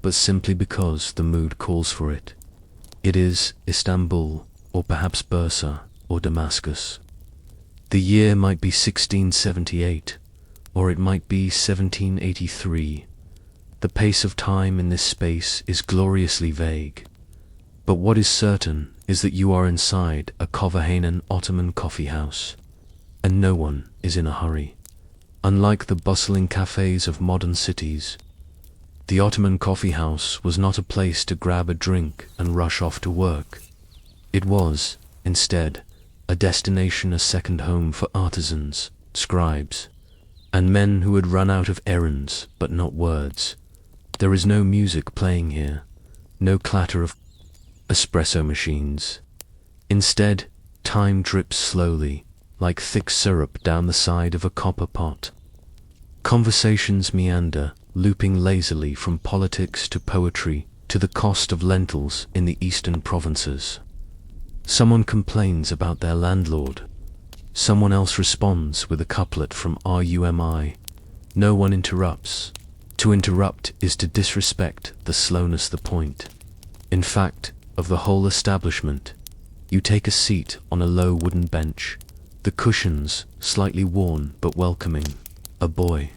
but simply because the mood calls for it. It is Istanbul, or perhaps Bursa, or Damascus. The year might be 1678, or it might be 1783. The pace of time in this space is gloriously vague. But what is certain is that you are inside a Coverhanen Ottoman coffee house, and no one is in a hurry. Unlike the bustling cafes of modern cities, the Ottoman coffee house was not a place to grab a drink and rush off to work. It was, instead, a destination, a second home for artisans, scribes, and men who had run out of errands but not words. There is no music playing here, no clatter of espresso machines. Instead, time drips slowly, like thick syrup down the side of a copper pot. Conversations meander, looping lazily from politics to poetry to the cost of lentils in the eastern provinces. Someone complains about their landlord. Someone else responds with a couplet from RUMI. No one interrupts. To interrupt is to disrespect the slowness, the point, in fact, of the whole establishment. You take a seat on a low wooden bench, the cushions slightly worn but welcoming. A boy,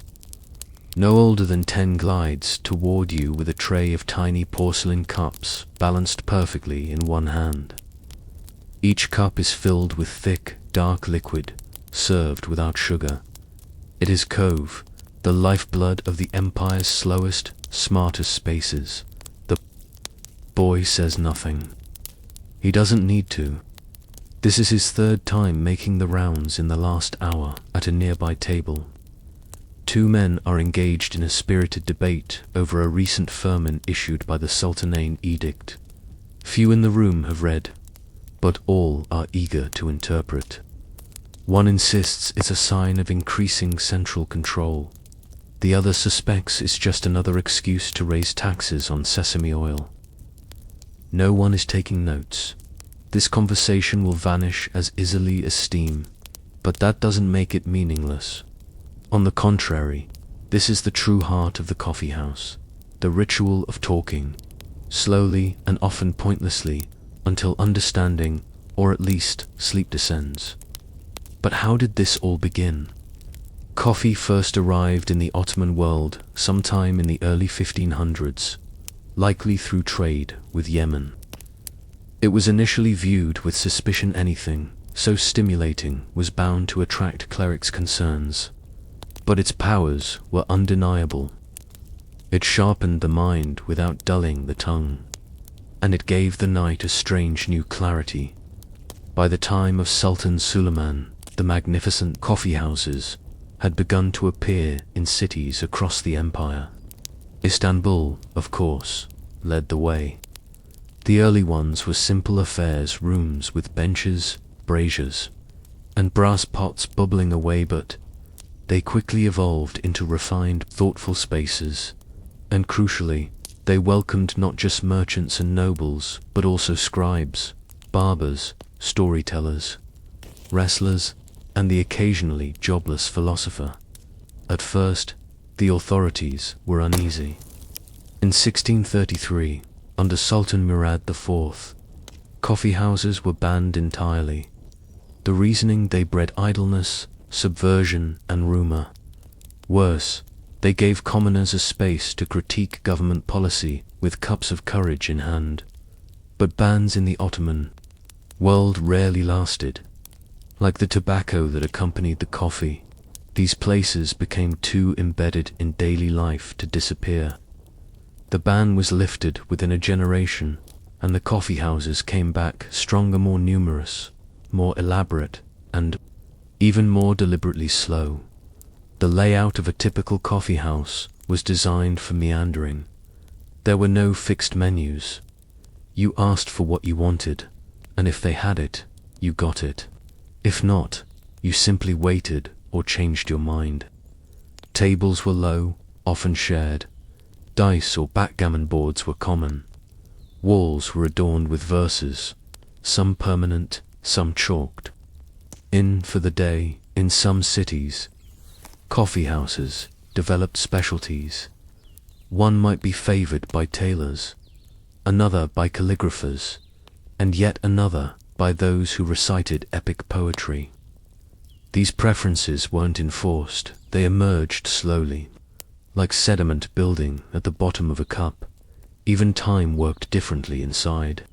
no older than 10, glides toward you with a tray of tiny porcelain cups balanced perfectly in one hand. Each cup is filled with thick, dark liquid, served without sugar. It is Cove, the lifeblood of the empire's slowest, smartest spaces. The boy says nothing. He doesn't need to. This is his third time making the rounds in the last hour at a nearby table. 2 men are engaged in a spirited debate over a recent firman issued by the Sultanane edict. Few in the room have read, but all are eager to interpret. One insists it's a sign of increasing central control. The other suspects it's just another excuse to raise taxes on sesame oil. No one is taking notes. This conversation will vanish as easily as steam, but that doesn't make it meaningless. On the contrary, this is the true heart of the coffee house, the ritual of talking, slowly and often pointlessly, until understanding, or at least sleep descends. But how did this all begin? Coffee first arrived in the Ottoman world sometime in the early 1500s, likely through trade with Yemen. It was initially viewed with suspicion. Anything so stimulating was bound to attract clerics' concerns. But its powers were undeniable. It sharpened the mind without dulling the tongue, and it gave the night a strange new clarity. By the time of Sultan Suleiman, the magnificent coffeehouses had begun to appear in cities across the empire. Istanbul, of course, led the way. The early ones were simple affairs, rooms with benches, braziers, and brass pots bubbling away, but they quickly evolved into refined, thoughtful spaces, and crucially, They welcomed not just merchants and nobles, but also scribes, barbers, storytellers, wrestlers, and the occasionally jobless philosopher. At first, the authorities were uneasy. In 1633, under Sultan Murad IV, coffee houses were banned entirely. The reasoning: they bred idleness, subversion, and rumor. Worse, they gave commoners a space to critique government policy with cups of courage in hand. But bans in the Ottoman world rarely lasted. Like the tobacco that accompanied the coffee, these places became too embedded in daily life to disappear. The ban was lifted within a generation, and the coffee houses came back stronger, more numerous, more elaborate, and even more deliberately slow. The layout of a typical coffee house was designed for meandering. There were no fixed menus. You asked for what you wanted, and if they had it, you got it. If not, you simply waited or changed your mind. Tables were low, often shared. Dice or backgammon boards were common. Walls were adorned with verses, some permanent, some chalked. In for the day, in some cities, coffee houses developed specialties. One might be favored by tailors, another by calligraphers, and yet another by those who recited epic poetry. These preferences weren't enforced, they emerged slowly, like sediment building at the bottom of a cup. Even time worked differently inside.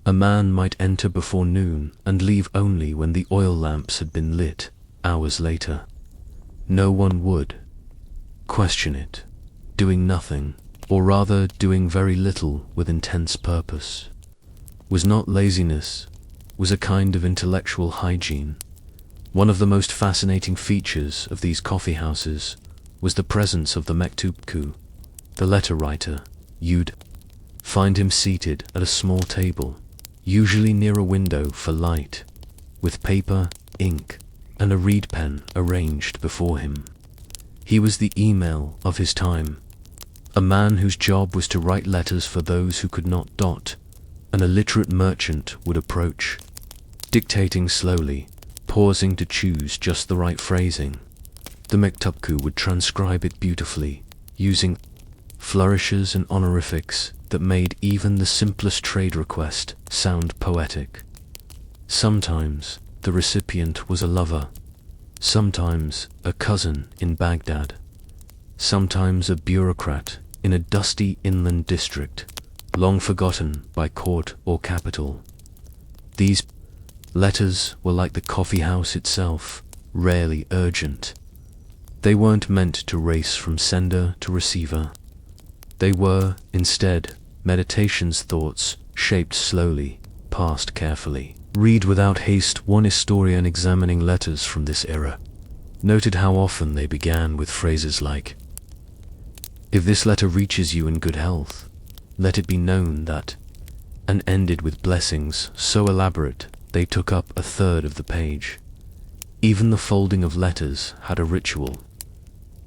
A man might enter before noon and leave only when the oil lamps had been lit, hours later. No one would question it. Doing nothing, or rather doing very little with intense purpose, was not laziness, was a kind of intellectual hygiene. One of the most fascinating features of these coffee houses was the presence of the mektubku, the letter writer. You'd find him seated at a small table, usually near a window for light, with paper, ink, and a reed pen arranged before him. He was the email of his time, a man whose job was to write letters for those who could not dot. An illiterate merchant would approach, dictating slowly, pausing to choose just the right phrasing. The mektubku would transcribe it beautifully, using flourishes and honorifics that made even the simplest trade request sound poetic. Sometimes the recipient was a lover, sometimes a cousin in Baghdad, sometimes a bureaucrat in a dusty inland district, long forgotten by court or capital. These letters were like the coffee house itself, rarely urgent. They weren't meant to race from sender to receiver. They were, instead, meditations, thoughts, shaped slowly, passed carefully. Read without haste. One historian examining letters from this era noted how often they began with phrases like, "If this letter reaches you in good health, let it be known that," and ended with blessings so elaborate they took up a third of the page. Even the folding of letters had a ritual,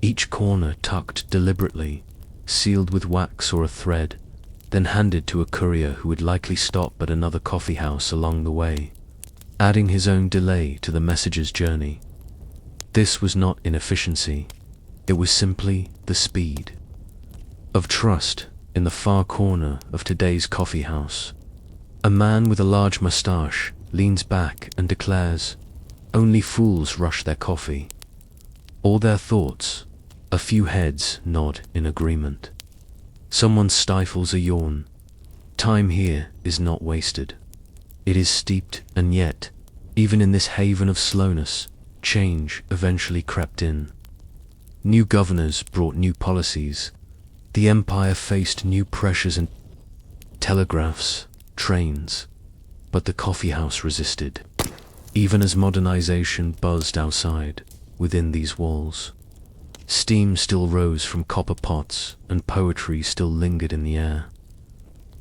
each corner tucked deliberately, sealed with wax or a thread, then handed to a courier who would likely stop at another coffee house along the way, adding his own delay to the message's journey. This was not inefficiency, it was simply the speed of trust. In the far corner of today's coffee house, a man with a large mustache leans back and declares, "Only fools rush their coffee." All their thoughts, a few heads nod in agreement. Someone stifles a yawn. Time here is not wasted. It is steeped, and yet, even in this haven of slowness, change eventually crept in. New governors brought new policies. The empire faced new pressures and telegraphs, trains, but the coffee house resisted. Even as modernization buzzed outside, within these walls, steam still rose from copper pots and poetry still lingered in the air.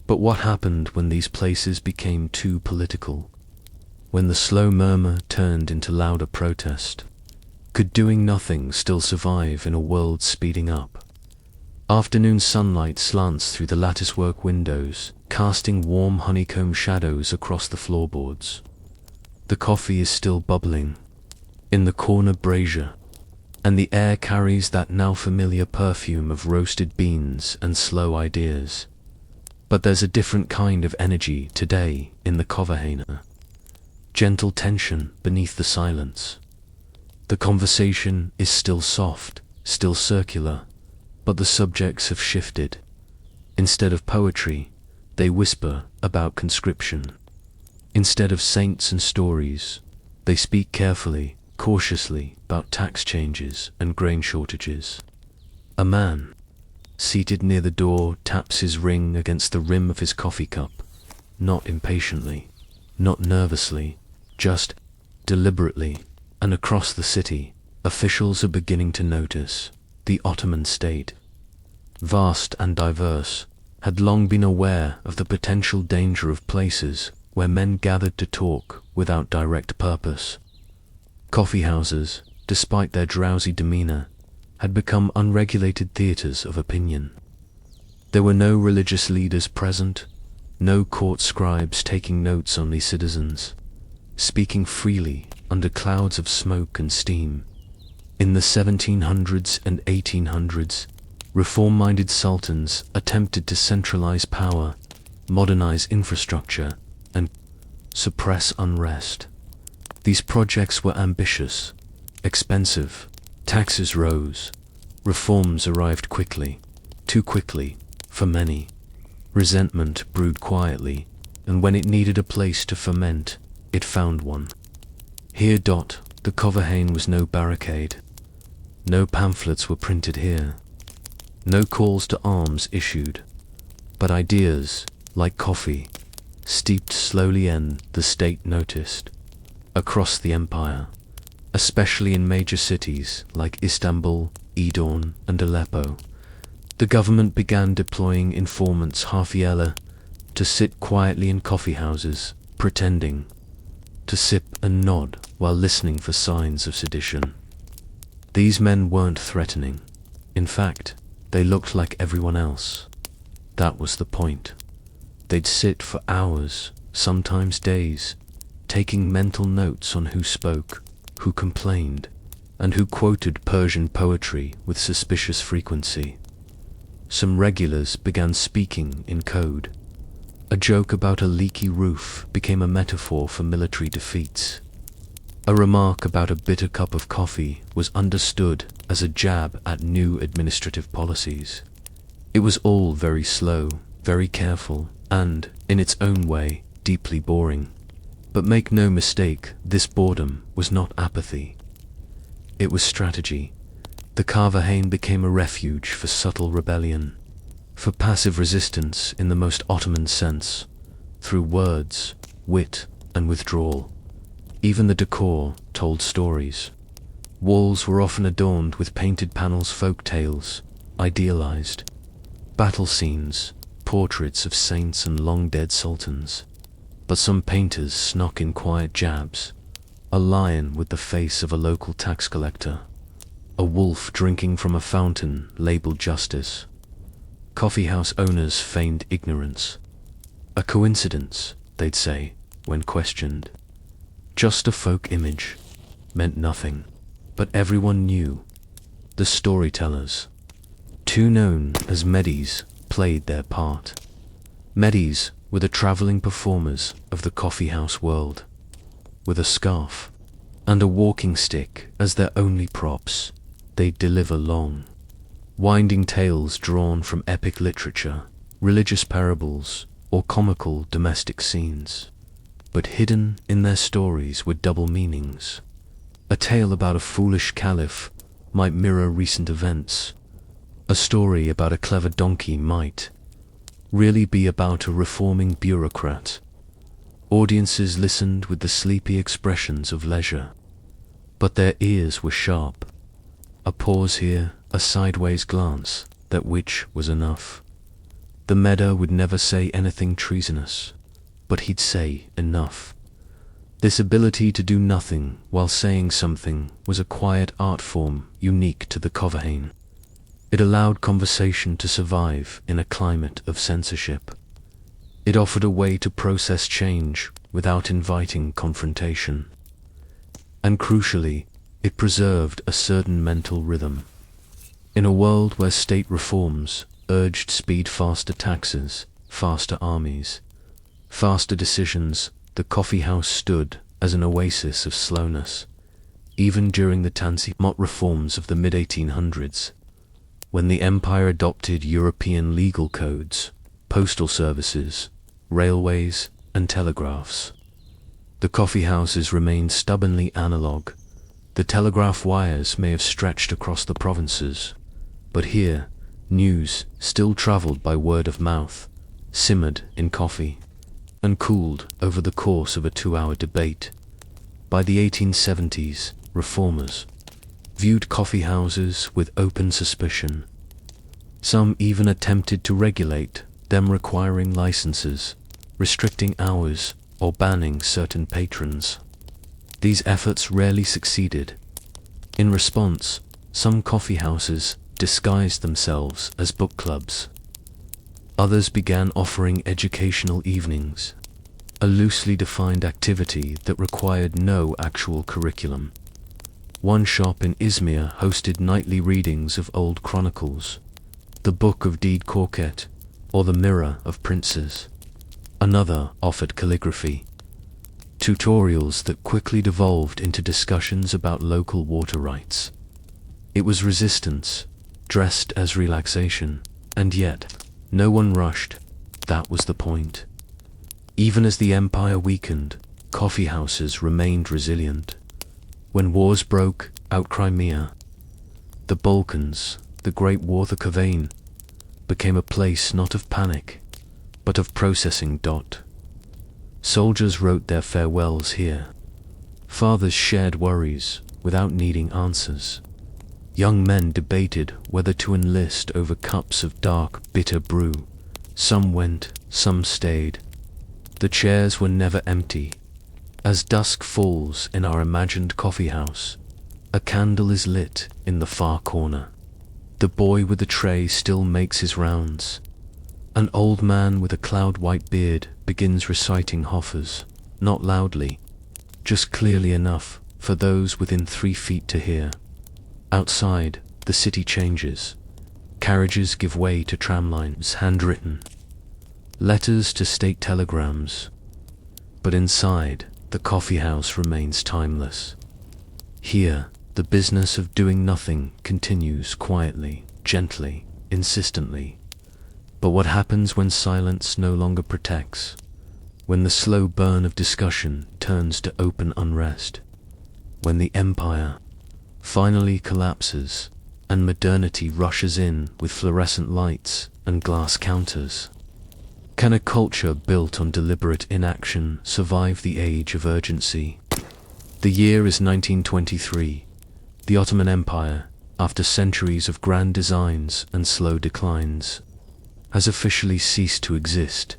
But what happened when these places became too political? When the slow murmur turned into louder protest? Could doing nothing still survive in a world speeding up? Afternoon sunlight slants through the latticework windows, casting warm honeycomb shadows across the floorboards. The coffee is still bubbling in the corner brazier, and the air carries that now familiar perfume of roasted beans and slow ideas. But there's a different kind of energy today in the Coverhainer. Gentle tension beneath the silence. The conversation is still soft, still circular, but the subjects have shifted. Instead of poetry, they whisper about conscription. Instead of saints and stories, they speak carefully, cautiously about tax changes and grain shortages. A man, seated near the door, taps his ring against the rim of his coffee cup, not impatiently, not nervously, just deliberately. And across the city, officials are beginning to notice the Ottoman state, vast and diverse, had long been aware of the potential danger of places where men gathered to talk without direct purpose. Coffee houses, despite their drowsy demeanor, had become unregulated theaters of opinion. There were no religious leaders present, no court scribes taking notes, only citizens, speaking freely under clouds of smoke and steam. In the 1700s and 1800s, reform-minded sultans attempted to centralize power, modernize infrastructure, and suppress unrest. These projects were ambitious, expensive, taxes rose, reforms arrived quickly, too quickly for many. Resentment brewed quietly, and when it needed a place to ferment, it found one. Here, the Coverhain was no barricade. No pamphlets were printed here. No calls to arms issued. But ideas, like coffee, steeped slowly in, the state noticed. Across the empire, especially in major cities like Istanbul, Edirne, and Aleppo, the government began deploying informants Hafiela to sit quietly in coffee houses, pretending to sip and nod while listening for signs of sedition. These men weren't threatening. In fact, they looked like everyone else. That was the point. They'd sit for hours, sometimes days, taking mental notes on who spoke, who complained, and who quoted Persian poetry with suspicious frequency. Some regulars began speaking in code. A joke about a leaky roof became a metaphor for military defeats. A remark about a bitter cup of coffee was understood as a jab at new administrative policies. It was all very slow, very careful, and, in its own way, deeply boring. But make no mistake, this boredom was not apathy. It was strategy. The Coverhain became a refuge for subtle rebellion, for passive resistance in the most Ottoman sense, through words, wit, and withdrawal. Even the decor told stories. Walls were often adorned with painted panels, folk tales, idealized, battle scenes, portraits of saints and long-dead sultans. But some painters snuck in quiet jabs, a lion with the face of a local tax collector, a wolf drinking from a fountain labeled justice. Coffeehouse owners feigned ignorance. A coincidence, they'd say, when questioned. Just a folk image, meant nothing, but everyone knew. The storytellers, too known as medies, played their part. Medies were the traveling performers of the coffeehouse world, with a scarf and a walking stick as their only props. They'd deliver long, winding tales drawn from epic literature, religious parables, or comical domestic scenes. But hidden in their stories were double meanings. A tale about a foolish caliph might mirror recent events. A story about a clever donkey might really be about a reforming bureaucrat. Audiences listened with the sleepy expressions of leisure, but their ears were sharp. A pause here, a sideways glance, that which was enough. The Medda would never say anything treasonous, but he'd say enough. This ability to do nothing while saying something was a quiet art form unique to the Coverhain. It allowed conversation to survive in a climate of censorship. It offered a way to process change without inviting confrontation. And crucially, it preserved a certain mental rhythm. In a world where state reforms urged speed, faster taxes, faster armies, faster decisions, the coffee house stood as an oasis of slowness, even during the Tanzimat reforms of the mid-1800s, when the empire adopted European legal codes, postal services, railways, and telegraphs. The coffee houses remained stubbornly analog. The telegraph wires may have stretched across the provinces, but here, news still traveled by word of mouth, simmered in coffee, and cooled over the course of a 2-hour debate. By the 1870s, reformers viewed coffee houses with open suspicion. Some even attempted to regulate them, requiring licenses, restricting hours, or banning certain patrons. These efforts rarely succeeded. In response, some coffee houses disguised themselves as book clubs. Others began offering educational evenings, a loosely defined activity that required no actual curriculum. One shop in Izmir hosted nightly readings of old chronicles, the Book of Deed Korket, or the Mirror of Princes. Another offered calligraphy, tutorials that quickly devolved into discussions about local water rights. It was resistance, dressed as relaxation, and yet, no one rushed. That was the point. Even as the empire weakened, coffee houses remained resilient. When wars broke out, Crimea, the Balkans, the Great War, the Kavane, became a place not of panic, but of processing. Soldiers wrote their farewells here. Fathers shared worries without needing answers. Young men debated whether to enlist over cups of dark, bitter brew. Some went, some stayed. The chairs were never empty. As dusk falls in our imagined coffee house, a candle is lit in the far corner. The boy with the tray still makes his rounds. An old man with a cloud-white beard begins reciting Hoffers, not loudly, just clearly enough for those within 3 feet to hear. Outside, the city changes. Carriages give way to tramlines, handwritten letters to state telegrams. But inside, the coffee house remains timeless. Here, the business of doing nothing continues quietly, gently, insistently. But what happens when silence no longer protects? When the slow burn of discussion turns to open unrest? When the empire finally collapses and modernity rushes in with fluorescent lights and glass counters? Can a culture built on deliberate inaction survive the age of urgency? The year is 1923. The Ottoman Empire, after centuries of grand designs and slow declines, has officially ceased to exist.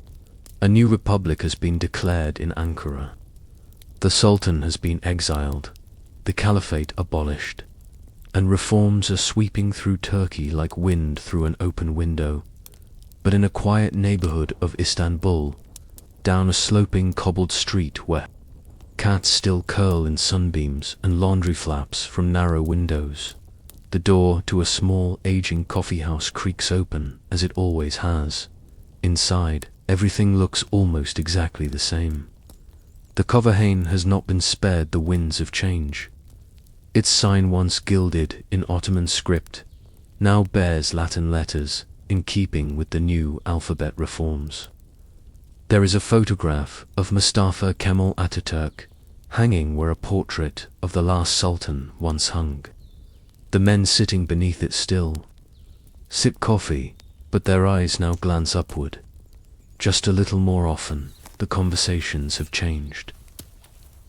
A new republic has been declared in Ankara. The Sultan has been exiled, the caliphate abolished, and reforms are sweeping through Turkey like wind through an open window. But in a quiet neighborhood of Istanbul, down a sloping cobbled street where cats still curl in sunbeams and laundry flaps from narrow windows, the door to a small, aging coffee house creaks open as it always has. Inside, everything looks almost exactly the same. The Koverhain has not been spared the winds of change. Its sign, once gilded in Ottoman script, now bears Latin letters in keeping with the new alphabet reforms. There is a photograph of Mustafa Kemal Ataturk hanging where a portrait of the last sultan once hung. The men sitting beneath it still sip coffee, but their eyes now glance upward. Just a little more often, the conversations have changed.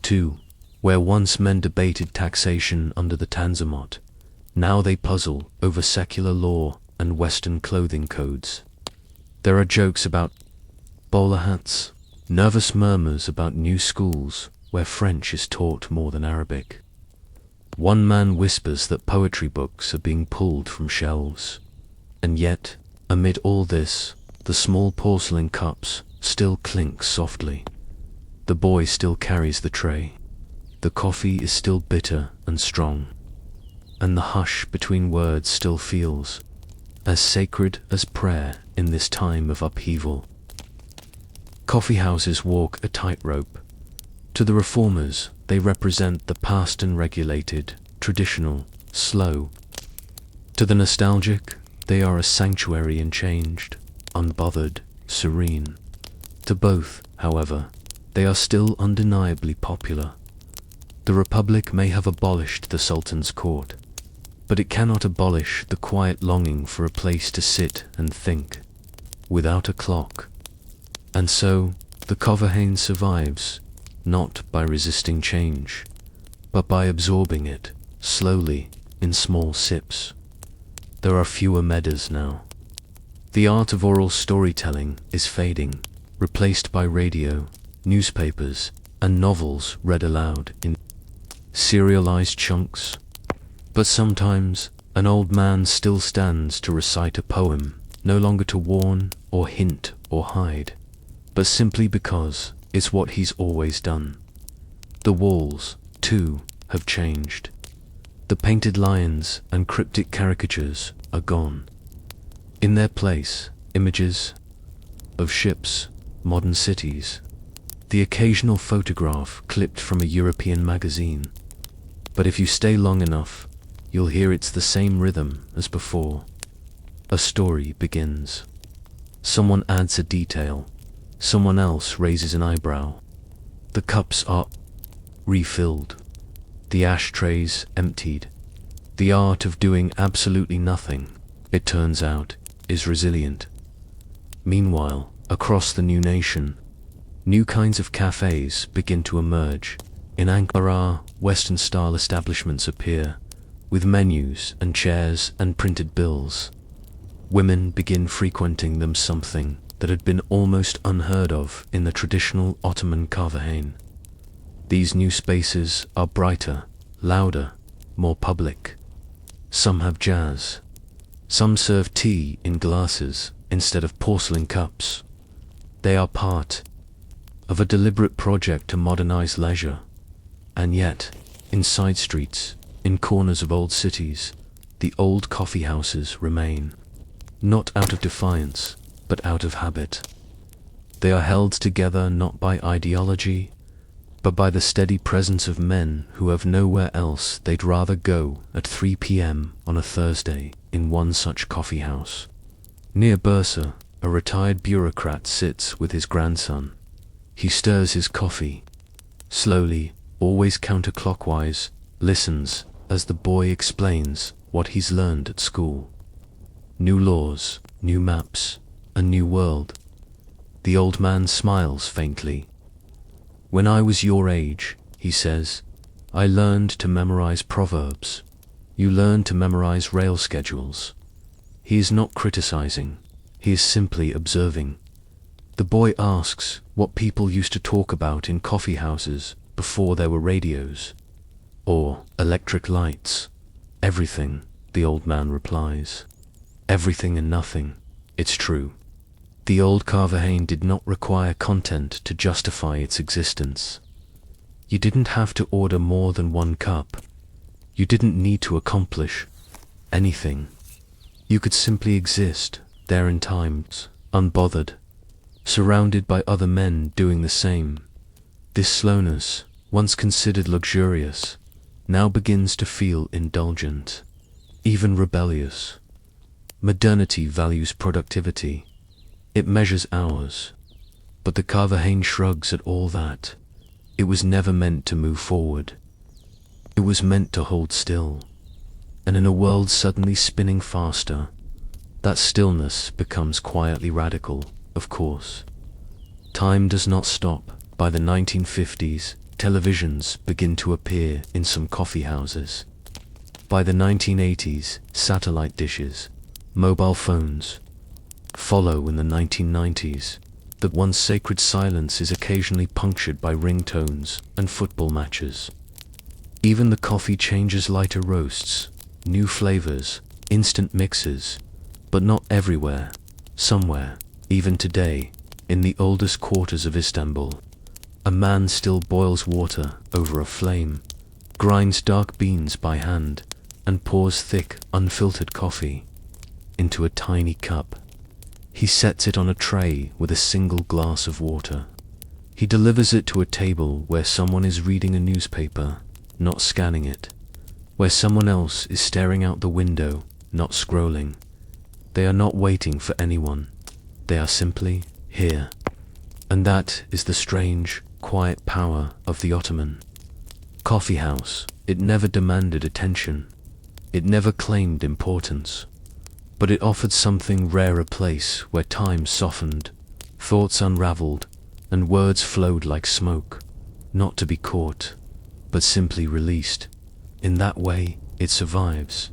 2. Where once men debated taxation under the Tanzimat, now they puzzle over secular law and Western clothing codes. There are jokes about bowler hats, nervous murmurs about new schools where French is taught more than Arabic. One man whispers that poetry books are being pulled from shelves. And yet, amid all this, the small porcelain cups still clink softly. The boy still carries the tray. The coffee is still bitter and strong. And the hush between words still feels as sacred as prayer in this time of upheaval. Coffee houses walk a tightrope. To the reformers, they represent the past and regulated, traditional, slow. To the nostalgic, they are a sanctuary unchanged, unbothered, serene. To both, however, they are still undeniably popular. The Republic may have abolished the Sultan's court, but it cannot abolish the quiet longing for a place to sit and think, without a clock. And so, the Carvajal survives, not by resisting change, but by absorbing it, slowly, in small sips. There are fewer medas now. The art of oral storytelling is fading, replaced by radio, newspapers, and novels read aloud in serialized chunks. But sometimes, an old man still stands to recite a poem, no longer to warn, or hint, or hide, but simply because it's what he's always done. The walls, too, have changed. The painted lions and cryptic caricatures are gone. In their place, images of ships, modern cities, the occasional photograph clipped from a European magazine. But if you stay long enough, you'll hear it's the same rhythm as before. A story begins. Someone adds a detail. Someone else raises an eyebrow. The cups are refilled. The ashtrays emptied. The art of doing absolutely nothing, it turns out, is resilient. Meanwhile, across the new nation, new kinds of cafes begin to emerge. In Ankara, Western-style establishments appear, with menus and chairs and printed bills. Women begin frequenting them, something that had been almost unheard of in the traditional Ottoman Carvajal. These new spaces are brighter, louder, more public. Some have jazz. Some serve tea in glasses instead of porcelain cups. They are part of a deliberate project to modernize leisure. And yet, in side streets, in corners of old cities, the old coffee houses remain, not out of defiance, but out of habit. They are held together not by ideology, but by the steady presence of men who have nowhere else they'd rather go at 3 p.m. on a Thursday in one such coffee house. Near Bursa, a retired bureaucrat sits with his grandson. He stirs his coffee. Slowly, always counterclockwise, listens as the boy explains what he's learned at school. New laws, new maps, a new world. The old man smiles faintly. When I was your age, he says, I learned to memorize proverbs. You learned to memorize rail schedules. He is not criticizing. He is simply observing. The boy asks what people used to talk about in coffee houses before there were radios or electric lights. Everything, the old man replies. Everything and nothing, it's true. The old Carvajal did not require content to justify its existence. You didn't have to order more than one cup. You didn't need to accomplish anything. You could simply exist there in times, unbothered, surrounded by other men doing the same. This slowness, once considered luxurious, now begins to feel indulgent, even rebellious. Modernity values productivity. It measures hours. But the Carvajal shrugs at all that. It was never meant to move forward. It was meant to hold still. And in a world suddenly spinning faster, that stillness becomes quietly radical, of course. Time does not stop. By the 1950s, televisions begin to appear in some coffee houses. By the 1980s, satellite dishes, mobile phones, follow in the 1990s. The once sacred silence is occasionally punctured by ringtones and football matches. Even the coffee changes, lighter roasts, new flavors, instant mixes, But not everywhere. Somewhere, even today, in the oldest quarters of Istanbul, a man still boils water over a flame, grinds dark beans by hand, and pours thick, unfiltered coffee into a tiny cup. He sets it on a tray with a single glass of water. He delivers it to a table where someone is reading a newspaper, not scanning it, where someone else is staring out the window, not scrolling. They are not waiting for anyone. They are simply here. And that is the strange, quiet power of the Ottoman coffee house. It never demanded attention. It never claimed importance. But it offered something rare, a place where time softened, thoughts unraveled, and words flowed like smoke, not to be caught, but simply released. In that way, it survives.